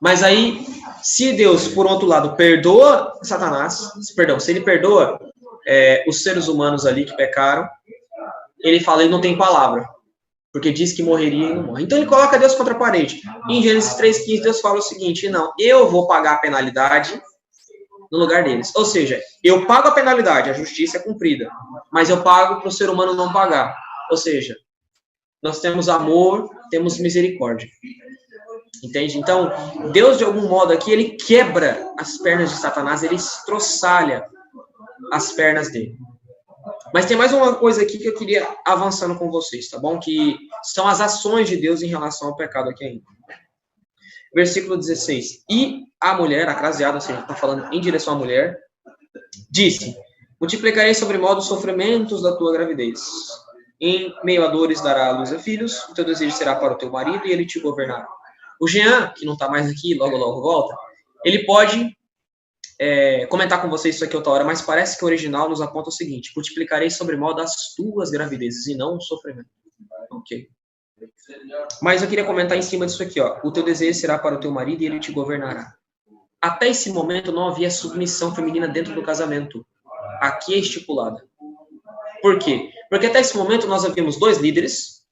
Mas aí, se Deus, por outro lado, perdoa Satanás, se ele perdoa os seres humanos ali que pecaram, ele fala, ele não tem palavra, porque diz que morreria e não morre. Então ele coloca Deus contra a parede. Em Gênesis 3,15, Deus fala o seguinte, não, eu vou pagar a penalidade no lugar deles. Ou seja, eu pago a penalidade, a justiça é cumprida, mas eu pago para o ser humano não pagar. Ou seja, nós temos amor, temos misericórdia. Entende? Então, Deus, de algum modo aqui, ele quebra as pernas de Satanás, ele estroçalha as pernas dele. Mas tem mais uma coisa aqui que eu queria avançando com vocês, tá bom? Que são as ações de Deus em relação ao pecado aqui ainda. Versículo 16. E a mulher, a craseada, ou seja, está falando em direção à mulher, disse, multiplicarei sobremodo os sofrimentos da tua gravidez. Em meio a dores dará a luz a filhos, o teu desejo será para o teu marido e ele te governará. O Jean, que não está mais aqui, logo volta, ele pode comentar com vocês isso aqui outra hora, mas parece que o original nos aponta o seguinte, multiplicarei sobremodo as tuas gravidezes e não o sofrimento. Ok. Mas eu queria comentar em cima disso aqui, ó. O teu desejo será para o teu marido e ele te governará. Até esse momento não havia submissão feminina dentro do casamento. Aqui é estipulada. Por quê? Porque até esse momento nós havíamos 2 líderes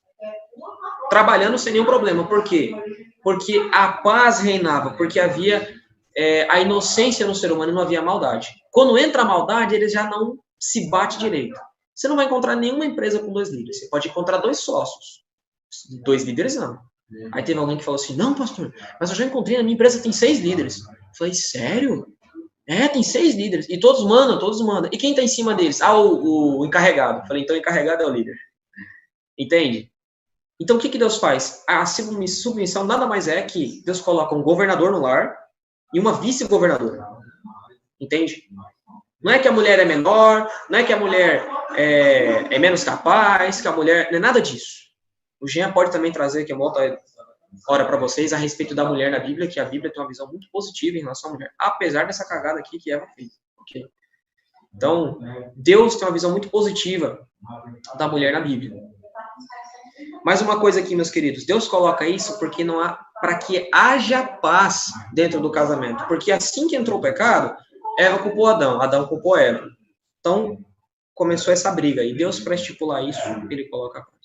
trabalhando sem nenhum problema. Por quê? Porque a paz reinava, porque havia a inocência no ser humano, não havia maldade. Quando entra a maldade, ele já não se bate direito. Você não vai encontrar nenhuma empresa com 2 líderes. Você pode encontrar 2 sócios. 2 líderes, não. Aí teve alguém que falou assim, não, pastor, mas eu já encontrei, na minha empresa tem 6 líderes. Eu falei, sério? Tem 6 líderes. E todos mandam. E quem tá em cima deles? O encarregado. Eu falei, então o encarregado é o líder. Entende? Então o que Deus faz? A submissão nada mais é que Deus coloca um governador no lar e uma vice-governadora. Entende? Não é que a mulher é menor, não é que a mulher é menos capaz, que a mulher... Não é nada disso. O Jean pode também trazer, que é uma outra hora para vocês, a respeito da mulher na Bíblia, que a Bíblia tem uma visão muito positiva em relação à mulher, apesar dessa cagada aqui que Eva fez. Okay? Então, Deus tem uma visão muito positiva da mulher na Bíblia. Mais uma coisa aqui, meus queridos, Deus coloca isso porque não há, para que haja paz dentro do casamento. Porque assim que entrou o pecado, Eva culpou Adão, Adão culpou Eva. Então, começou essa briga. E Deus, para estipular isso, ele coloca a paz.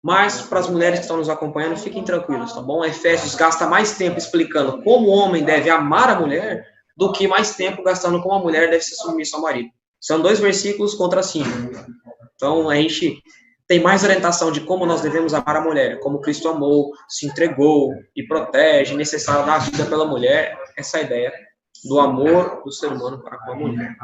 Mas, para as mulheres que estão nos acompanhando, fiquem tranquilos, tá bom? Efésios gasta mais tempo explicando como o homem deve amar a mulher do que mais tempo gastando como a mulher deve ser submissa ao marido. São 2 versículos contra 5. Então, a gente tem mais orientação de como nós devemos amar a mulher, como Cristo amou, se entregou e protege, necessário dar a vida pela mulher. Essa é a ideia do amor do ser humano para com a mulher.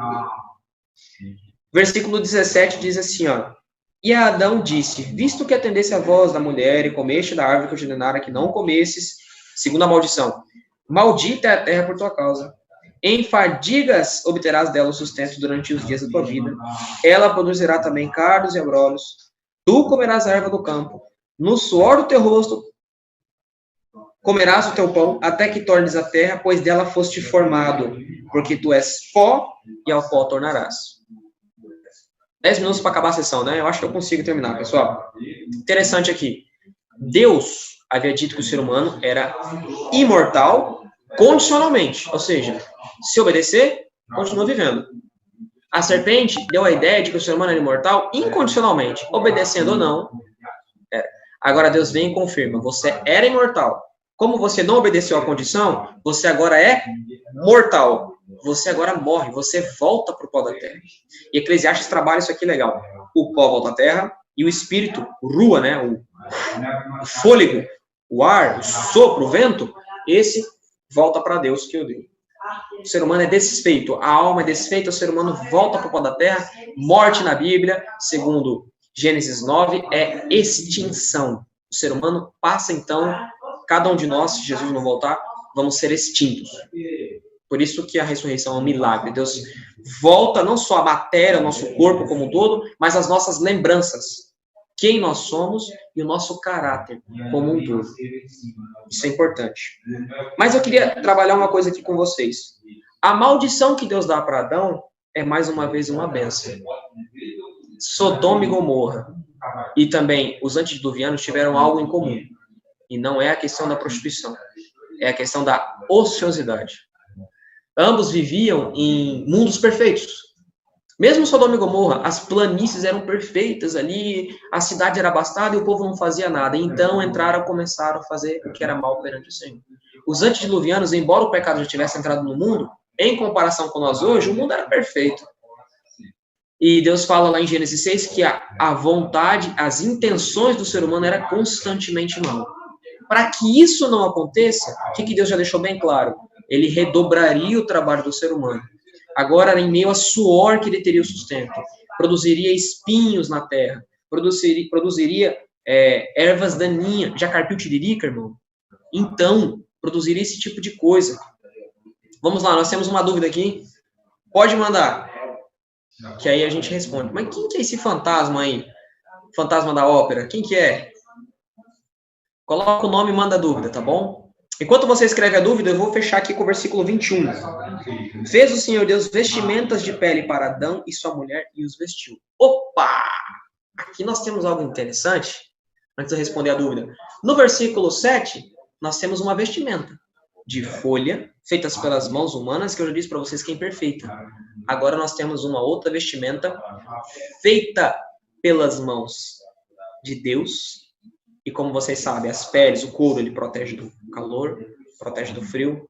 Versículo 17 diz assim, ó. E Adão disse, visto que atendesse a voz da mulher e comeste da árvore que eu te ordenara que não comesses, segundo a maldição, maldita é a terra por tua causa. Em fadigas obterás dela o sustento durante os dias da tua vida. Ela produzirá também cardos e abrolhos. Tu comerás a erva do campo. No suor do teu rosto comerás o teu pão, até que tornes a terra, pois dela foste formado. Porque tu és pó, e ao pó tornarás. 10 minutos para acabar a sessão, né? Eu acho que eu consigo terminar, pessoal. Interessante aqui. Deus havia dito que o ser humano era imortal condicionalmente. Ou seja, se obedecer, continua vivendo. A serpente deu a ideia de que o ser humano era imortal incondicionalmente. Obedecendo ou não. Agora Deus vem e confirma. Você era imortal. Como você não obedeceu à condição, você agora é mortal. Você agora morre, você volta para o pó da terra. E Eclesiastes trabalha isso aqui legal. O pó volta à terra e o espírito, o rua, né, o fôlego, o ar, o sopro, o vento, esse volta para Deus que o deu. O ser humano é desfeito, a alma é desfeita, o ser humano volta para o pó da terra. Morte na Bíblia, segundo Gênesis 9, é extinção. O ser humano passa então, cada um de nós, se Jesus não voltar, vamos ser extintos. Por isso que a ressurreição é um milagre. Deus volta não só a matéria, o nosso corpo como um todo, mas as nossas lembranças. Quem nós somos e o nosso caráter como um todo. Isso é importante. Mas eu queria trabalhar uma coisa aqui com vocês. A maldição que Deus dá para Adão é mais uma vez uma bênção. Sodoma e Gomorra e também os antediluvianos tiveram algo em comum. E não é a questão da prostituição. É a questão da ociosidade. Ambos viviam em mundos perfeitos. Mesmo Sodoma e Gomorra, as planícies eram perfeitas ali, a cidade era abastada e o povo não fazia nada. Então começaram a fazer o que era mal perante o Senhor. Os antediluvianos, embora o pecado já tivesse entrado no mundo, em comparação com nós hoje, o mundo era perfeito. E Deus fala lá em Gênesis 6 que a vontade, as intenções do ser humano era constantemente mal. Para que isso não aconteça, o que Deus já deixou bem claro? Ele redobraria o trabalho do ser humano. Agora, em meio a suor que ele teria o sustento, produziria espinhos na terra, produziria ervas daninhas, já carpiu tiririca, irmão? Então, produziria esse tipo de coisa. Vamos lá, nós temos uma dúvida aqui. Pode mandar, que aí a gente responde. Mas quem que é esse fantasma aí? Fantasma da ópera? Quem que é? Coloca o nome e manda a dúvida, tá bom? Enquanto você escreve a dúvida, eu vou fechar aqui com o versículo 21. Fez o Senhor Deus vestimentas de pele para Adão e sua mulher e os vestiu. Opa! Aqui nós temos algo interessante, antes de eu responder a dúvida. No versículo 7, nós temos uma vestimenta de folha, feitas pelas mãos humanas, que eu já disse para vocês que é imperfeita. Agora nós temos uma outra vestimenta feita pelas mãos de Deus. E como vocês sabem, as peles, o couro, ele protege do calor, protege do frio.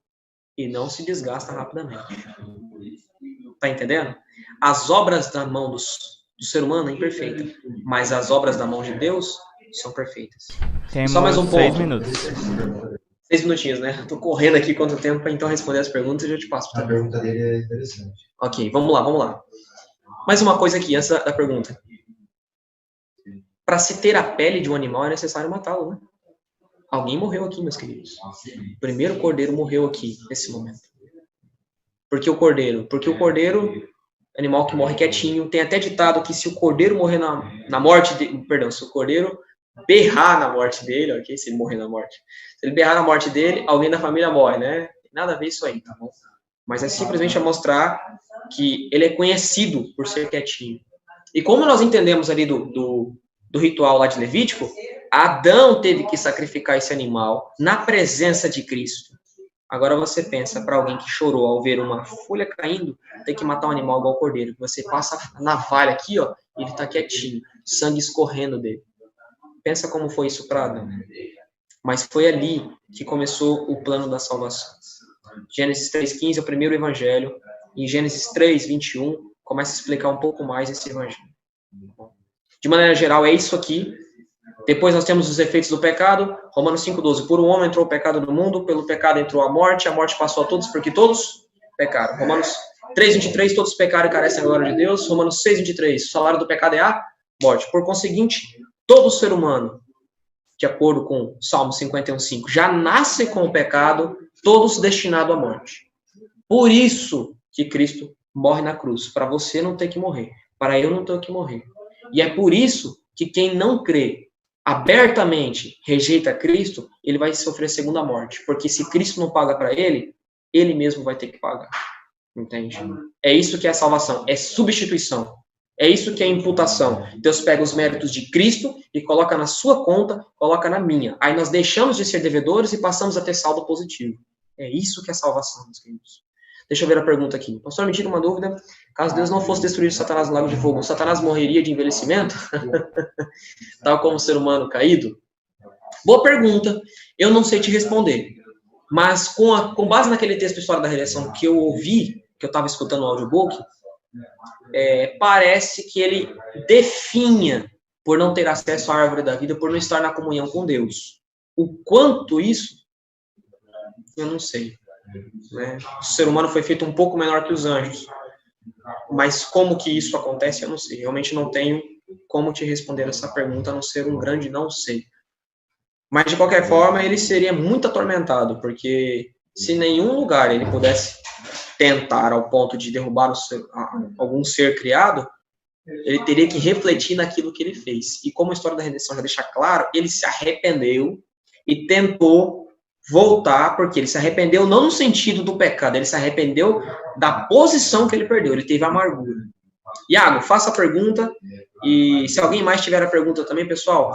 e não se desgasta rapidamente. Tá entendendo? As obras da mão do ser humano é imperfeita, mas as obras da mão de Deus são perfeitas. Temos Só mais um ponto. 6 minutos. 6 minutinhos, né? Tô correndo aqui quanto tempo para então responder as perguntas e já te passo. A pergunta dele é interessante. Ok, vamos lá. Mais uma coisa aqui, antes da pergunta. Para se ter a pele de um animal é necessário matá-lo, né? Alguém morreu aqui, meus queridos. O primeiro cordeiro morreu aqui, nesse momento. Por que o cordeiro? Porque o cordeiro, animal que morre quietinho, tem até ditado que se o cordeiro morrer na morte, se o cordeiro berrar na morte dele, ok? Se ele morrer na morte. Se ele berrar na morte dele, alguém da família morre, né? Tem nada a ver isso aí, tá bom? Mas é simplesmente a mostrar que ele é conhecido por ser quietinho. E como nós entendemos ali do ritual lá de Levítico, Adão teve que sacrificar esse animal na presença de Cristo. Agora você pensa para alguém que chorou ao ver uma folha caindo, tem que matar um animal igual o cordeiro. Você passa a navalha aqui, ó, e ele está quietinho, sangue escorrendo dele. Pensa como foi isso para Adão. Mas foi ali que começou o plano da salvação. Gênesis 3,15 é o primeiro evangelho. Em Gênesis 3,21 começa a explicar um pouco mais esse evangelho. De maneira geral, é isso aqui. Depois nós temos os efeitos do pecado. Romanos 5,12. Por um homem entrou o pecado no mundo, pelo pecado entrou a morte passou a todos, porque todos pecaram. Romanos 3,23. Todos pecaram e carecem da glória de Deus. Romanos 6,23. O salário do pecado é a morte. Por conseguinte, todo ser humano, de acordo com Salmo 51,5, já nasce com o pecado, todos destinados à morte. Por isso que Cristo morre na cruz, para você não ter que morrer, para eu não ter que morrer. E é por isso que quem não crê abertamente, rejeita Cristo, ele vai sofrer segunda morte, porque se Cristo não paga para ele, ele mesmo vai ter que pagar. Entende? É isso que é a salvação, é substituição. É isso que é imputação. Deus pega os méritos de Cristo e coloca na sua conta, coloca na minha. Aí nós deixamos de ser devedores e passamos a ter saldo positivo. É isso que é salvação, meus queridos. Deixa eu ver a pergunta aqui. Pastor, me tira uma dúvida. Caso Deus não fosse destruir Satanás no lago de fogo, Satanás morreria de envelhecimento? Tal como o ser humano caído? Boa pergunta. Eu não sei te responder. Mas com base naquele texto História da Redenção que eu ouvi, que eu estava escutando no audiobook, parece que ele definha por não ter acesso à árvore da vida, por não estar na comunhão com Deus. O quanto isso, eu não sei. Né? O ser humano foi feito um pouco menor que os anjos. Mas como que isso acontece, eu não sei. Realmente não tenho como te responder essa pergunta, a não ser um grande não sei. Mas, de qualquer forma, ele seria muito atormentado, porque se em nenhum lugar ele pudesse tentar ao ponto de derrubar algum ser criado, ele teria que refletir naquilo que ele fez. E como a História da Redenção já deixa claro, ele se arrependeu e tentou voltar, porque ele se arrependeu não no sentido do pecado, ele se arrependeu da posição que ele perdeu, ele teve amargura. Iago, faça a pergunta, e se alguém mais tiver a pergunta também, pessoal,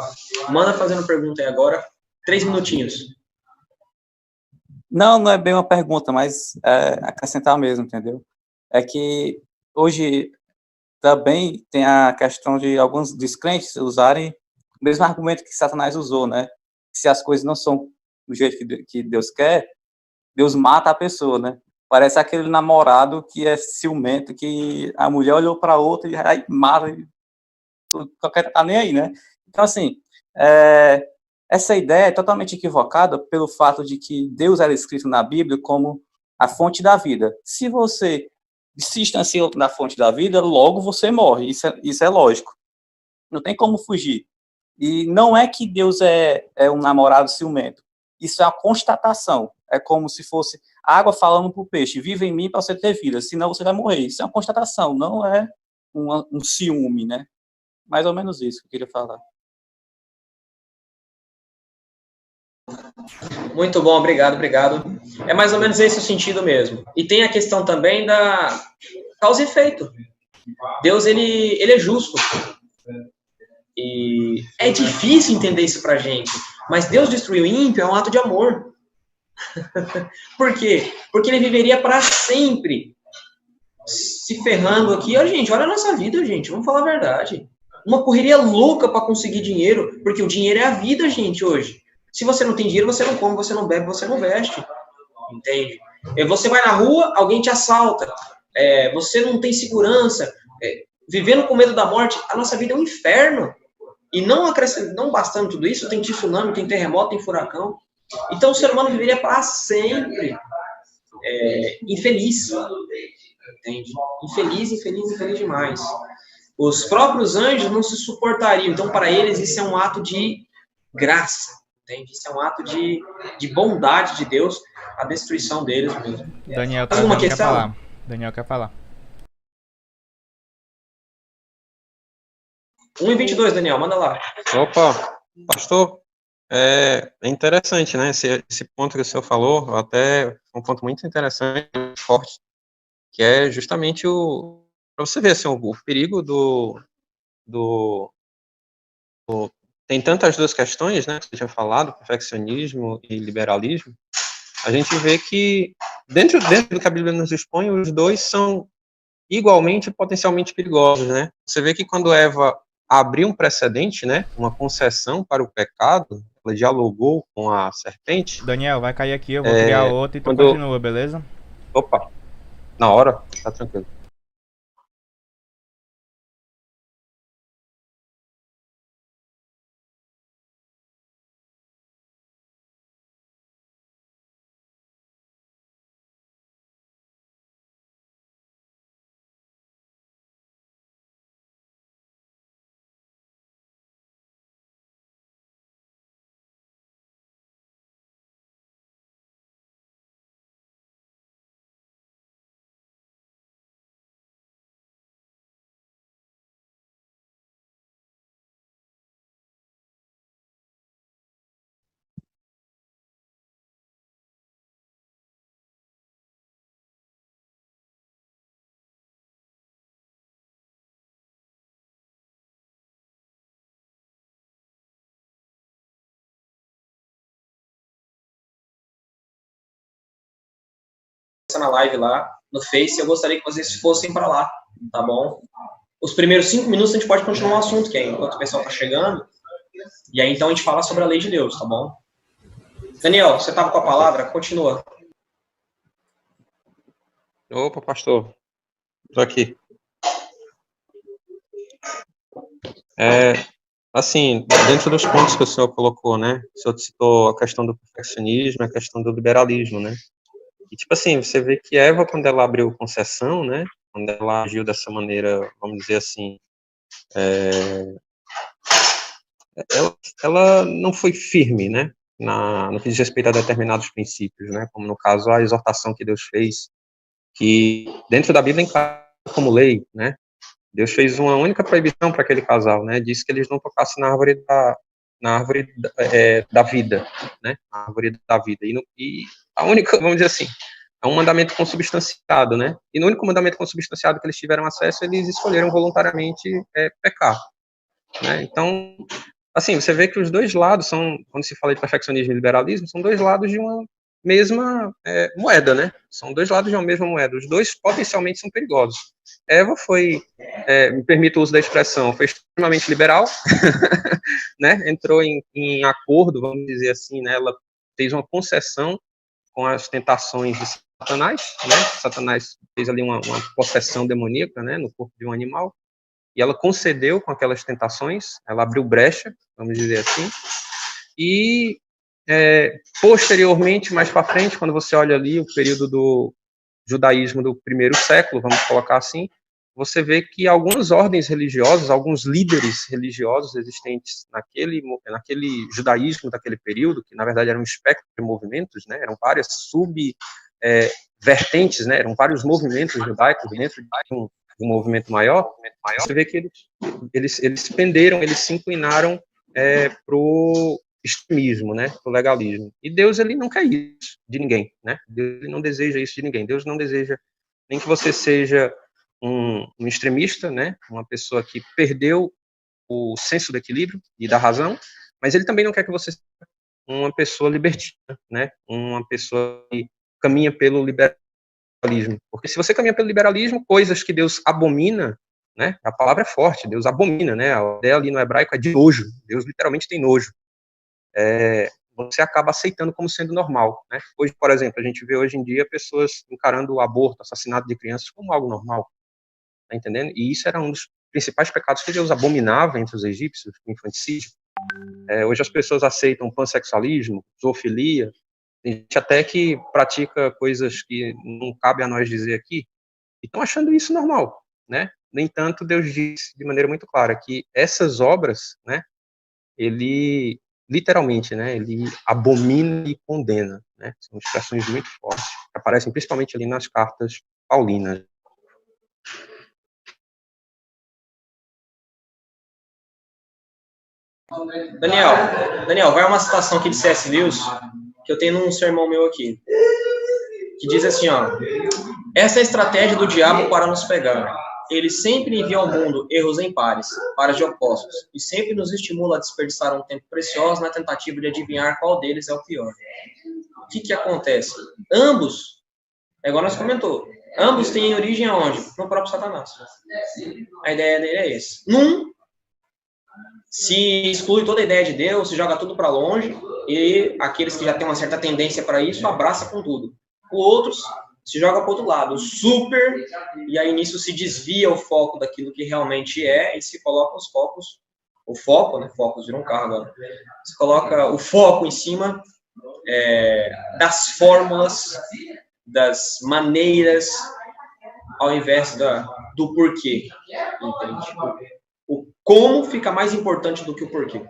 manda fazendo pergunta aí agora, 3 minutinhos. Não é bem uma pergunta, mas acrescentar mesmo, entendeu? É que hoje também tem a questão de alguns descrentes usarem o mesmo argumento que Satanás usou, né? Se as coisas não são do jeito que Deus quer, Deus mata a pessoa, né? Parece aquele namorado que é ciumento, que a mulher olhou para outra e aí mata, e tá nem aí, né? Então, assim, essa ideia é totalmente equivocada pelo fato de que Deus era escrito na Bíblia como a fonte da vida. Se você se distancia da fonte da vida, logo você morre. Isso é lógico. Não tem como fugir. E não é que Deus é um namorado ciumento. Isso é uma constatação. É como se fosse água falando para o peixe, viva em mim para você ter vida, senão você vai morrer. Isso é uma constatação, não é um ciúme, né? Mais ou menos isso que eu queria falar. Muito bom, obrigado. É mais ou menos esse o sentido mesmo. E tem a questão também da causa e efeito. Deus, ele é justo. E é difícil entender isso pra gente. Mas Deus destruir o ímpio é um ato de amor. Por quê? Porque ele viveria para sempre se ferrando aqui. Gente, olha a nossa vida, gente. Vamos falar a verdade. Uma correria louca para conseguir dinheiro. Porque o dinheiro é a vida, gente, hoje. Se você não tem dinheiro, você não come, você não bebe, você não veste. Entende? Você vai na rua, alguém te assalta. Você não tem segurança. Vivendo com medo da morte, a nossa vida é um inferno. E não bastando tudo isso, tem tsunami, tem terremoto, tem furacão. Então o ser humano viveria para sempre infeliz. Entende? Infeliz demais. Os próprios anjos não se suportariam. Então, para eles, isso é um ato de graça. Entende? Isso é um ato de bondade de Deus, a destruição deles mesmo. Daniel, quer falar. Daniel quer falar. 1:22, Daniel, manda lá. Opa, pastor, é interessante, né? Esse ponto que o senhor falou, até um ponto muito interessante, muito forte, que é justamente para você ver assim, o perigo tem tantas duas questões, né? Que você tinha falado, perfeccionismo e liberalismo. A gente vê que dentro do que a Bíblia nos expõe, os dois são igualmente potencialmente perigosos, né? Você vê que quando Eva abriu um precedente, né, uma concessão para o pecado, ela dialogou com a serpente. Daniel, vai cair aqui, eu vou criar outro e tu continua, beleza? Opa, na hora, tá tranquilo. Na live lá, no Face, eu gostaria que vocês fossem para lá, tá bom? Os primeiros 5 minutos a gente pode continuar o assunto, que é enquanto o pessoal tá chegando, e aí então a gente fala sobre a lei de Deus, tá bom? Daniel, você tava com a palavra? Continua. Opa, pastor, tô aqui. Assim, dentro dos pontos que o senhor colocou, né, o senhor citou a questão do perfeccionismo, a questão do liberalismo, né, e tipo assim, você vê que Eva, quando ela abriu concessão, né, quando ela agiu dessa maneira, vamos dizer assim, ela não foi firme, né, no que diz respeito a determinados princípios, né, como no caso a exortação que Deus fez, que dentro da Bíblia encara como lei, né, Deus fez uma única proibição para aquele casal, né, disse que eles não tocassem na árvore da vida, né, a árvore da vida, e a única, vamos dizer assim, é um mandamento consubstanciado, né, e no único mandamento consubstanciado que eles tiveram acesso, eles escolheram voluntariamente pecar, né, então, assim, você vê que os dois lados são, quando se fala de perfeccionismo e liberalismo, são dois lados de uma mesma moeda, né, são dois lados de uma mesma moeda, os dois potencialmente são perigosos. Eva foi, me permito o uso da expressão, foi extremamente liberal, né, entrou em acordo, vamos dizer assim, né, ela fez uma concessão com as tentações de Satanás, né, Satanás fez ali uma possessão demoníaca, né, no corpo de um animal, e ela concedeu com aquelas tentações, ela abriu brecha, vamos dizer assim, e posteriormente, mais para frente, quando você olha ali o período do judaísmo do primeiro século, vamos colocar assim, você vê que algumas ordens religiosas, alguns líderes religiosos existentes naquele judaísmo daquele período, que na verdade era um espectro de movimentos, né, eram várias vertentes, né, eram vários movimentos judaicos dentro de um movimento maior, você vê que eles penderam, eles se inclinaram para o extremismo, né, para o legalismo. E Deus, ele não quer isso de ninguém, né? Deus, ele não deseja isso de ninguém. Deus não deseja nem que você seja um extremista, né, uma pessoa que perdeu o senso do equilíbrio e da razão, mas ele também não quer que você seja uma pessoa libertina, né, uma pessoa que caminha pelo liberalismo. Porque se você caminha pelo liberalismo, coisas que Deus abomina, né, a palavra é forte, Deus abomina, né, a ideia ali no hebraico é de nojo, Deus literalmente tem nojo. você acaba aceitando como sendo normal, né? Hoje, por exemplo, a gente vê hoje em dia pessoas encarando o aborto, assassinato de crianças como algo normal, tá entendendo? E isso era um dos principais pecados que Deus abominava entre os egípcios, o infanticídio. Hoje as pessoas aceitam pansexualismo, zoofilia, tem gente até que pratica coisas que não cabe a nós dizer aqui, e estão achando isso normal, né? No entanto, Deus diz de maneira muito clara que essas obras, né, ele literalmente, né, ele abomina e condena, né? São expressões muito fortes, que aparecem principalmente ali nas cartas paulinas. Daniel, vai uma citação aqui de C.S. Lewis, que eu tenho num sermão meu aqui, que diz assim, ó: essa é a estratégia do diabo para nos pegar. Ele sempre envia ao mundo erros em pares, pares de opostos, e sempre nos estimula a desperdiçar um tempo precioso na tentativa de adivinhar qual deles é o pior. O que acontece? Ambos, igual nós comentou, ambos têm origem aonde? No próprio Satanás. A ideia dele é essa. Se exclui toda a ideia de Deus, se joga tudo para longe, e aqueles que já têm uma certa tendência para isso, abraça com tudo. Outros se joga para o outro lado, super, e aí nisso se desvia o foco daquilo que realmente é, e se coloca os focos, o foco, né, focos virou um carro agora, se coloca o foco em cima das fórmulas, das maneiras, ao invés do porquê, entende? O como fica mais importante do que o porquê.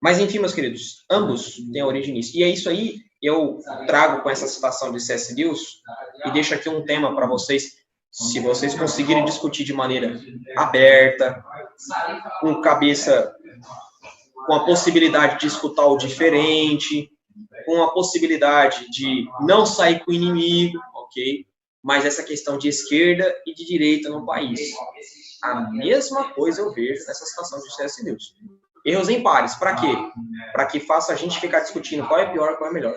Mas enfim, meus queridos, ambos têm origem nisso. E é isso aí, eu trago com essa citação de C.S. Lewis, e deixo aqui um tema para vocês, se vocês conseguirem discutir de maneira aberta, com cabeça, com a possibilidade de escutar o diferente, com a possibilidade de não sair com o inimigo, ok? Mas essa questão de esquerda e de direita no país. A mesma coisa eu vejo nessa situação de C.S. Lewis. Erros em pares. Para quê? Para que faça a gente ficar discutindo qual é pior, qual é melhor.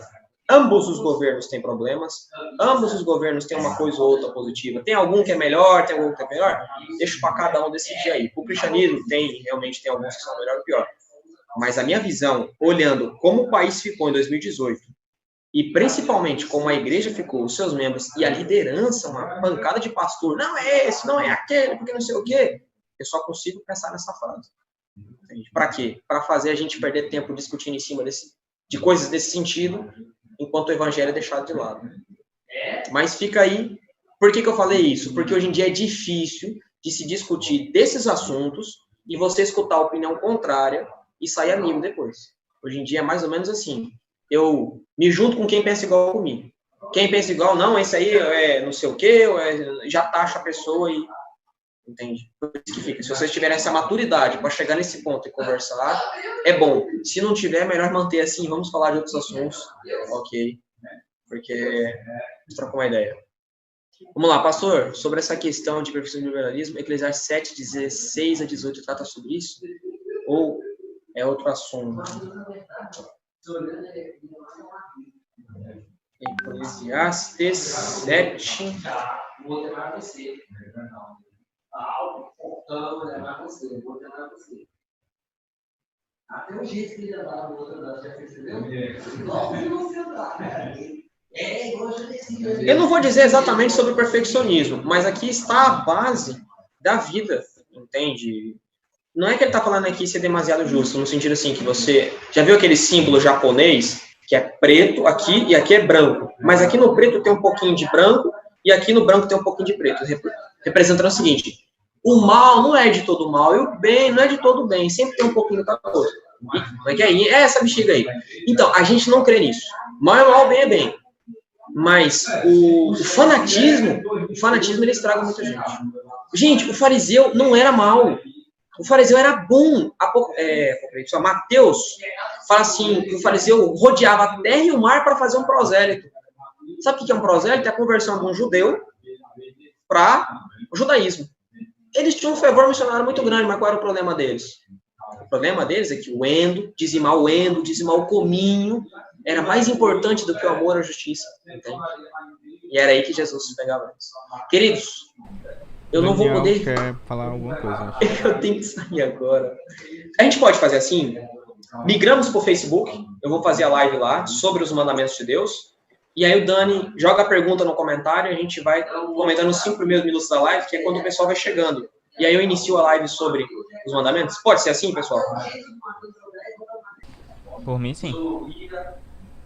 Ambos os governos têm problemas, ambos os governos têm uma coisa ou outra positiva. Tem algum que é melhor, tem algum que é melhor? Deixa para cada um decidir aí. O cristianismo realmente tem alguns que são melhor ou pior. Mas a minha visão, olhando como o país ficou em 2018, e principalmente como a igreja ficou, os seus membros e a liderança, uma pancada de pastor, não é esse, não é aquele, porque não sei o quê, eu só consigo pensar nessa frase. Para quê? Para fazer a gente perder tempo discutindo em cima de coisas desse sentido, enquanto o evangelho é deixado de lado. Mas fica aí. Por que eu falei isso? Porque hoje em dia é difícil de se discutir desses assuntos e você escutar a opinião contrária e sair amigo depois. Hoje em dia é mais ou menos assim. Eu me junto com quem pensa igual comigo. Quem pensa igual, não, esse aí é não sei o quê, já taxa a pessoa e... Entende? Por isso que fica. Se vocês tiverem essa maturidade para chegar nesse ponto e conversar, é bom. Se não tiver, é melhor manter assim, vamos falar de outros assuntos, ok? Porque troca uma ideia. Vamos lá, pastor, sobre essa questão de perfeição do liberalismo, Eclesiastes 7, 16 a 18 trata sobre isso? Ou é outro assunto? Eclesiastes 7. Até o jeito que ele andava, o outro andava, já percebeu? Eu não vou dizer exatamente sobre o perfeccionismo, mas aqui está a base da vida, entende? Não é que ele está falando aqui ser demasiado justo, no sentido assim, que você... Já viu aquele símbolo japonês, que é preto aqui e aqui é branco? Mas aqui no preto tem um pouquinho de branco e aqui no branco tem um pouquinho de preto, representando o seguinte: o mal não é de todo mal e o bem não é de todo bem, sempre tem um pouquinho da coisa. Como é que é? É essa bexiga aí. Então, a gente não crê nisso. Mal é mal, bem é bem. Mas o fanatismo ele estraga muita gente. Gente, o fariseu não era mal. O fariseu era bom. Mateus fala assim, que o fariseu rodeava a terra e o mar para fazer um prosélito. Sabe o que é um prosélito? É a conversão de um judeu para o judaísmo. Eles tinham um fervor missionário muito grande, mas qual era o problema deles? O problema deles é que dizimar o cominho, era mais importante do que o amor à justiça. Entende? E era aí que Jesus pegava isso. Queridos, eu não vou poder... quer falar alguma coisa? Eu tenho que sair agora. A gente pode fazer assim? migramos para o Facebook, eu vou fazer a live lá sobre os mandamentos de Deus, e aí o Dani joga a pergunta no comentário e a gente vai comentando os 5 primeiros minutos da live, que é quando o pessoal vai chegando. E aí eu inicio a live sobre os mandamentos. Pode ser assim, pessoal? Por mim, sim.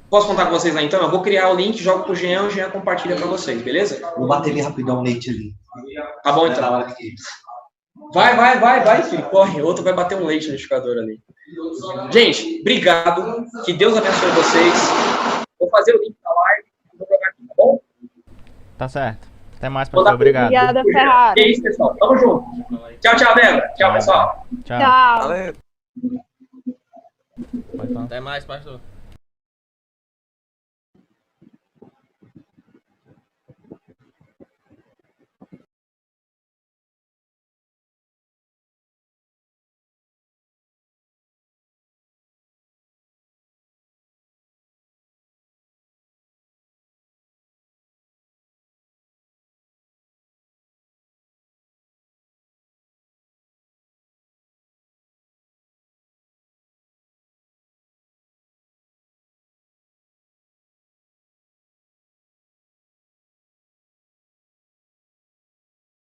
Posso contar com vocês lá então? Eu vou criar o link, jogo pro Jean, o Jean compartilha para vocês, beleza? Vou bater ali rapidão o leite ali. Tá bom, então. Vai, filho, corre. Outro vai bater um leite no liquidificador ali. Gente, obrigado. Que Deus abençoe vocês. Vou fazer o link da live. Vou jogar aqui, tá bom? Tá certo. Até mais, pessoal. Obrigado. Obrigada, Ferrari. É isso, pessoal. Tamo junto. Tchau, Débora. Tchau, pessoal. Tchau. Tchau. Valeu. Pode falar. Até mais, pastor.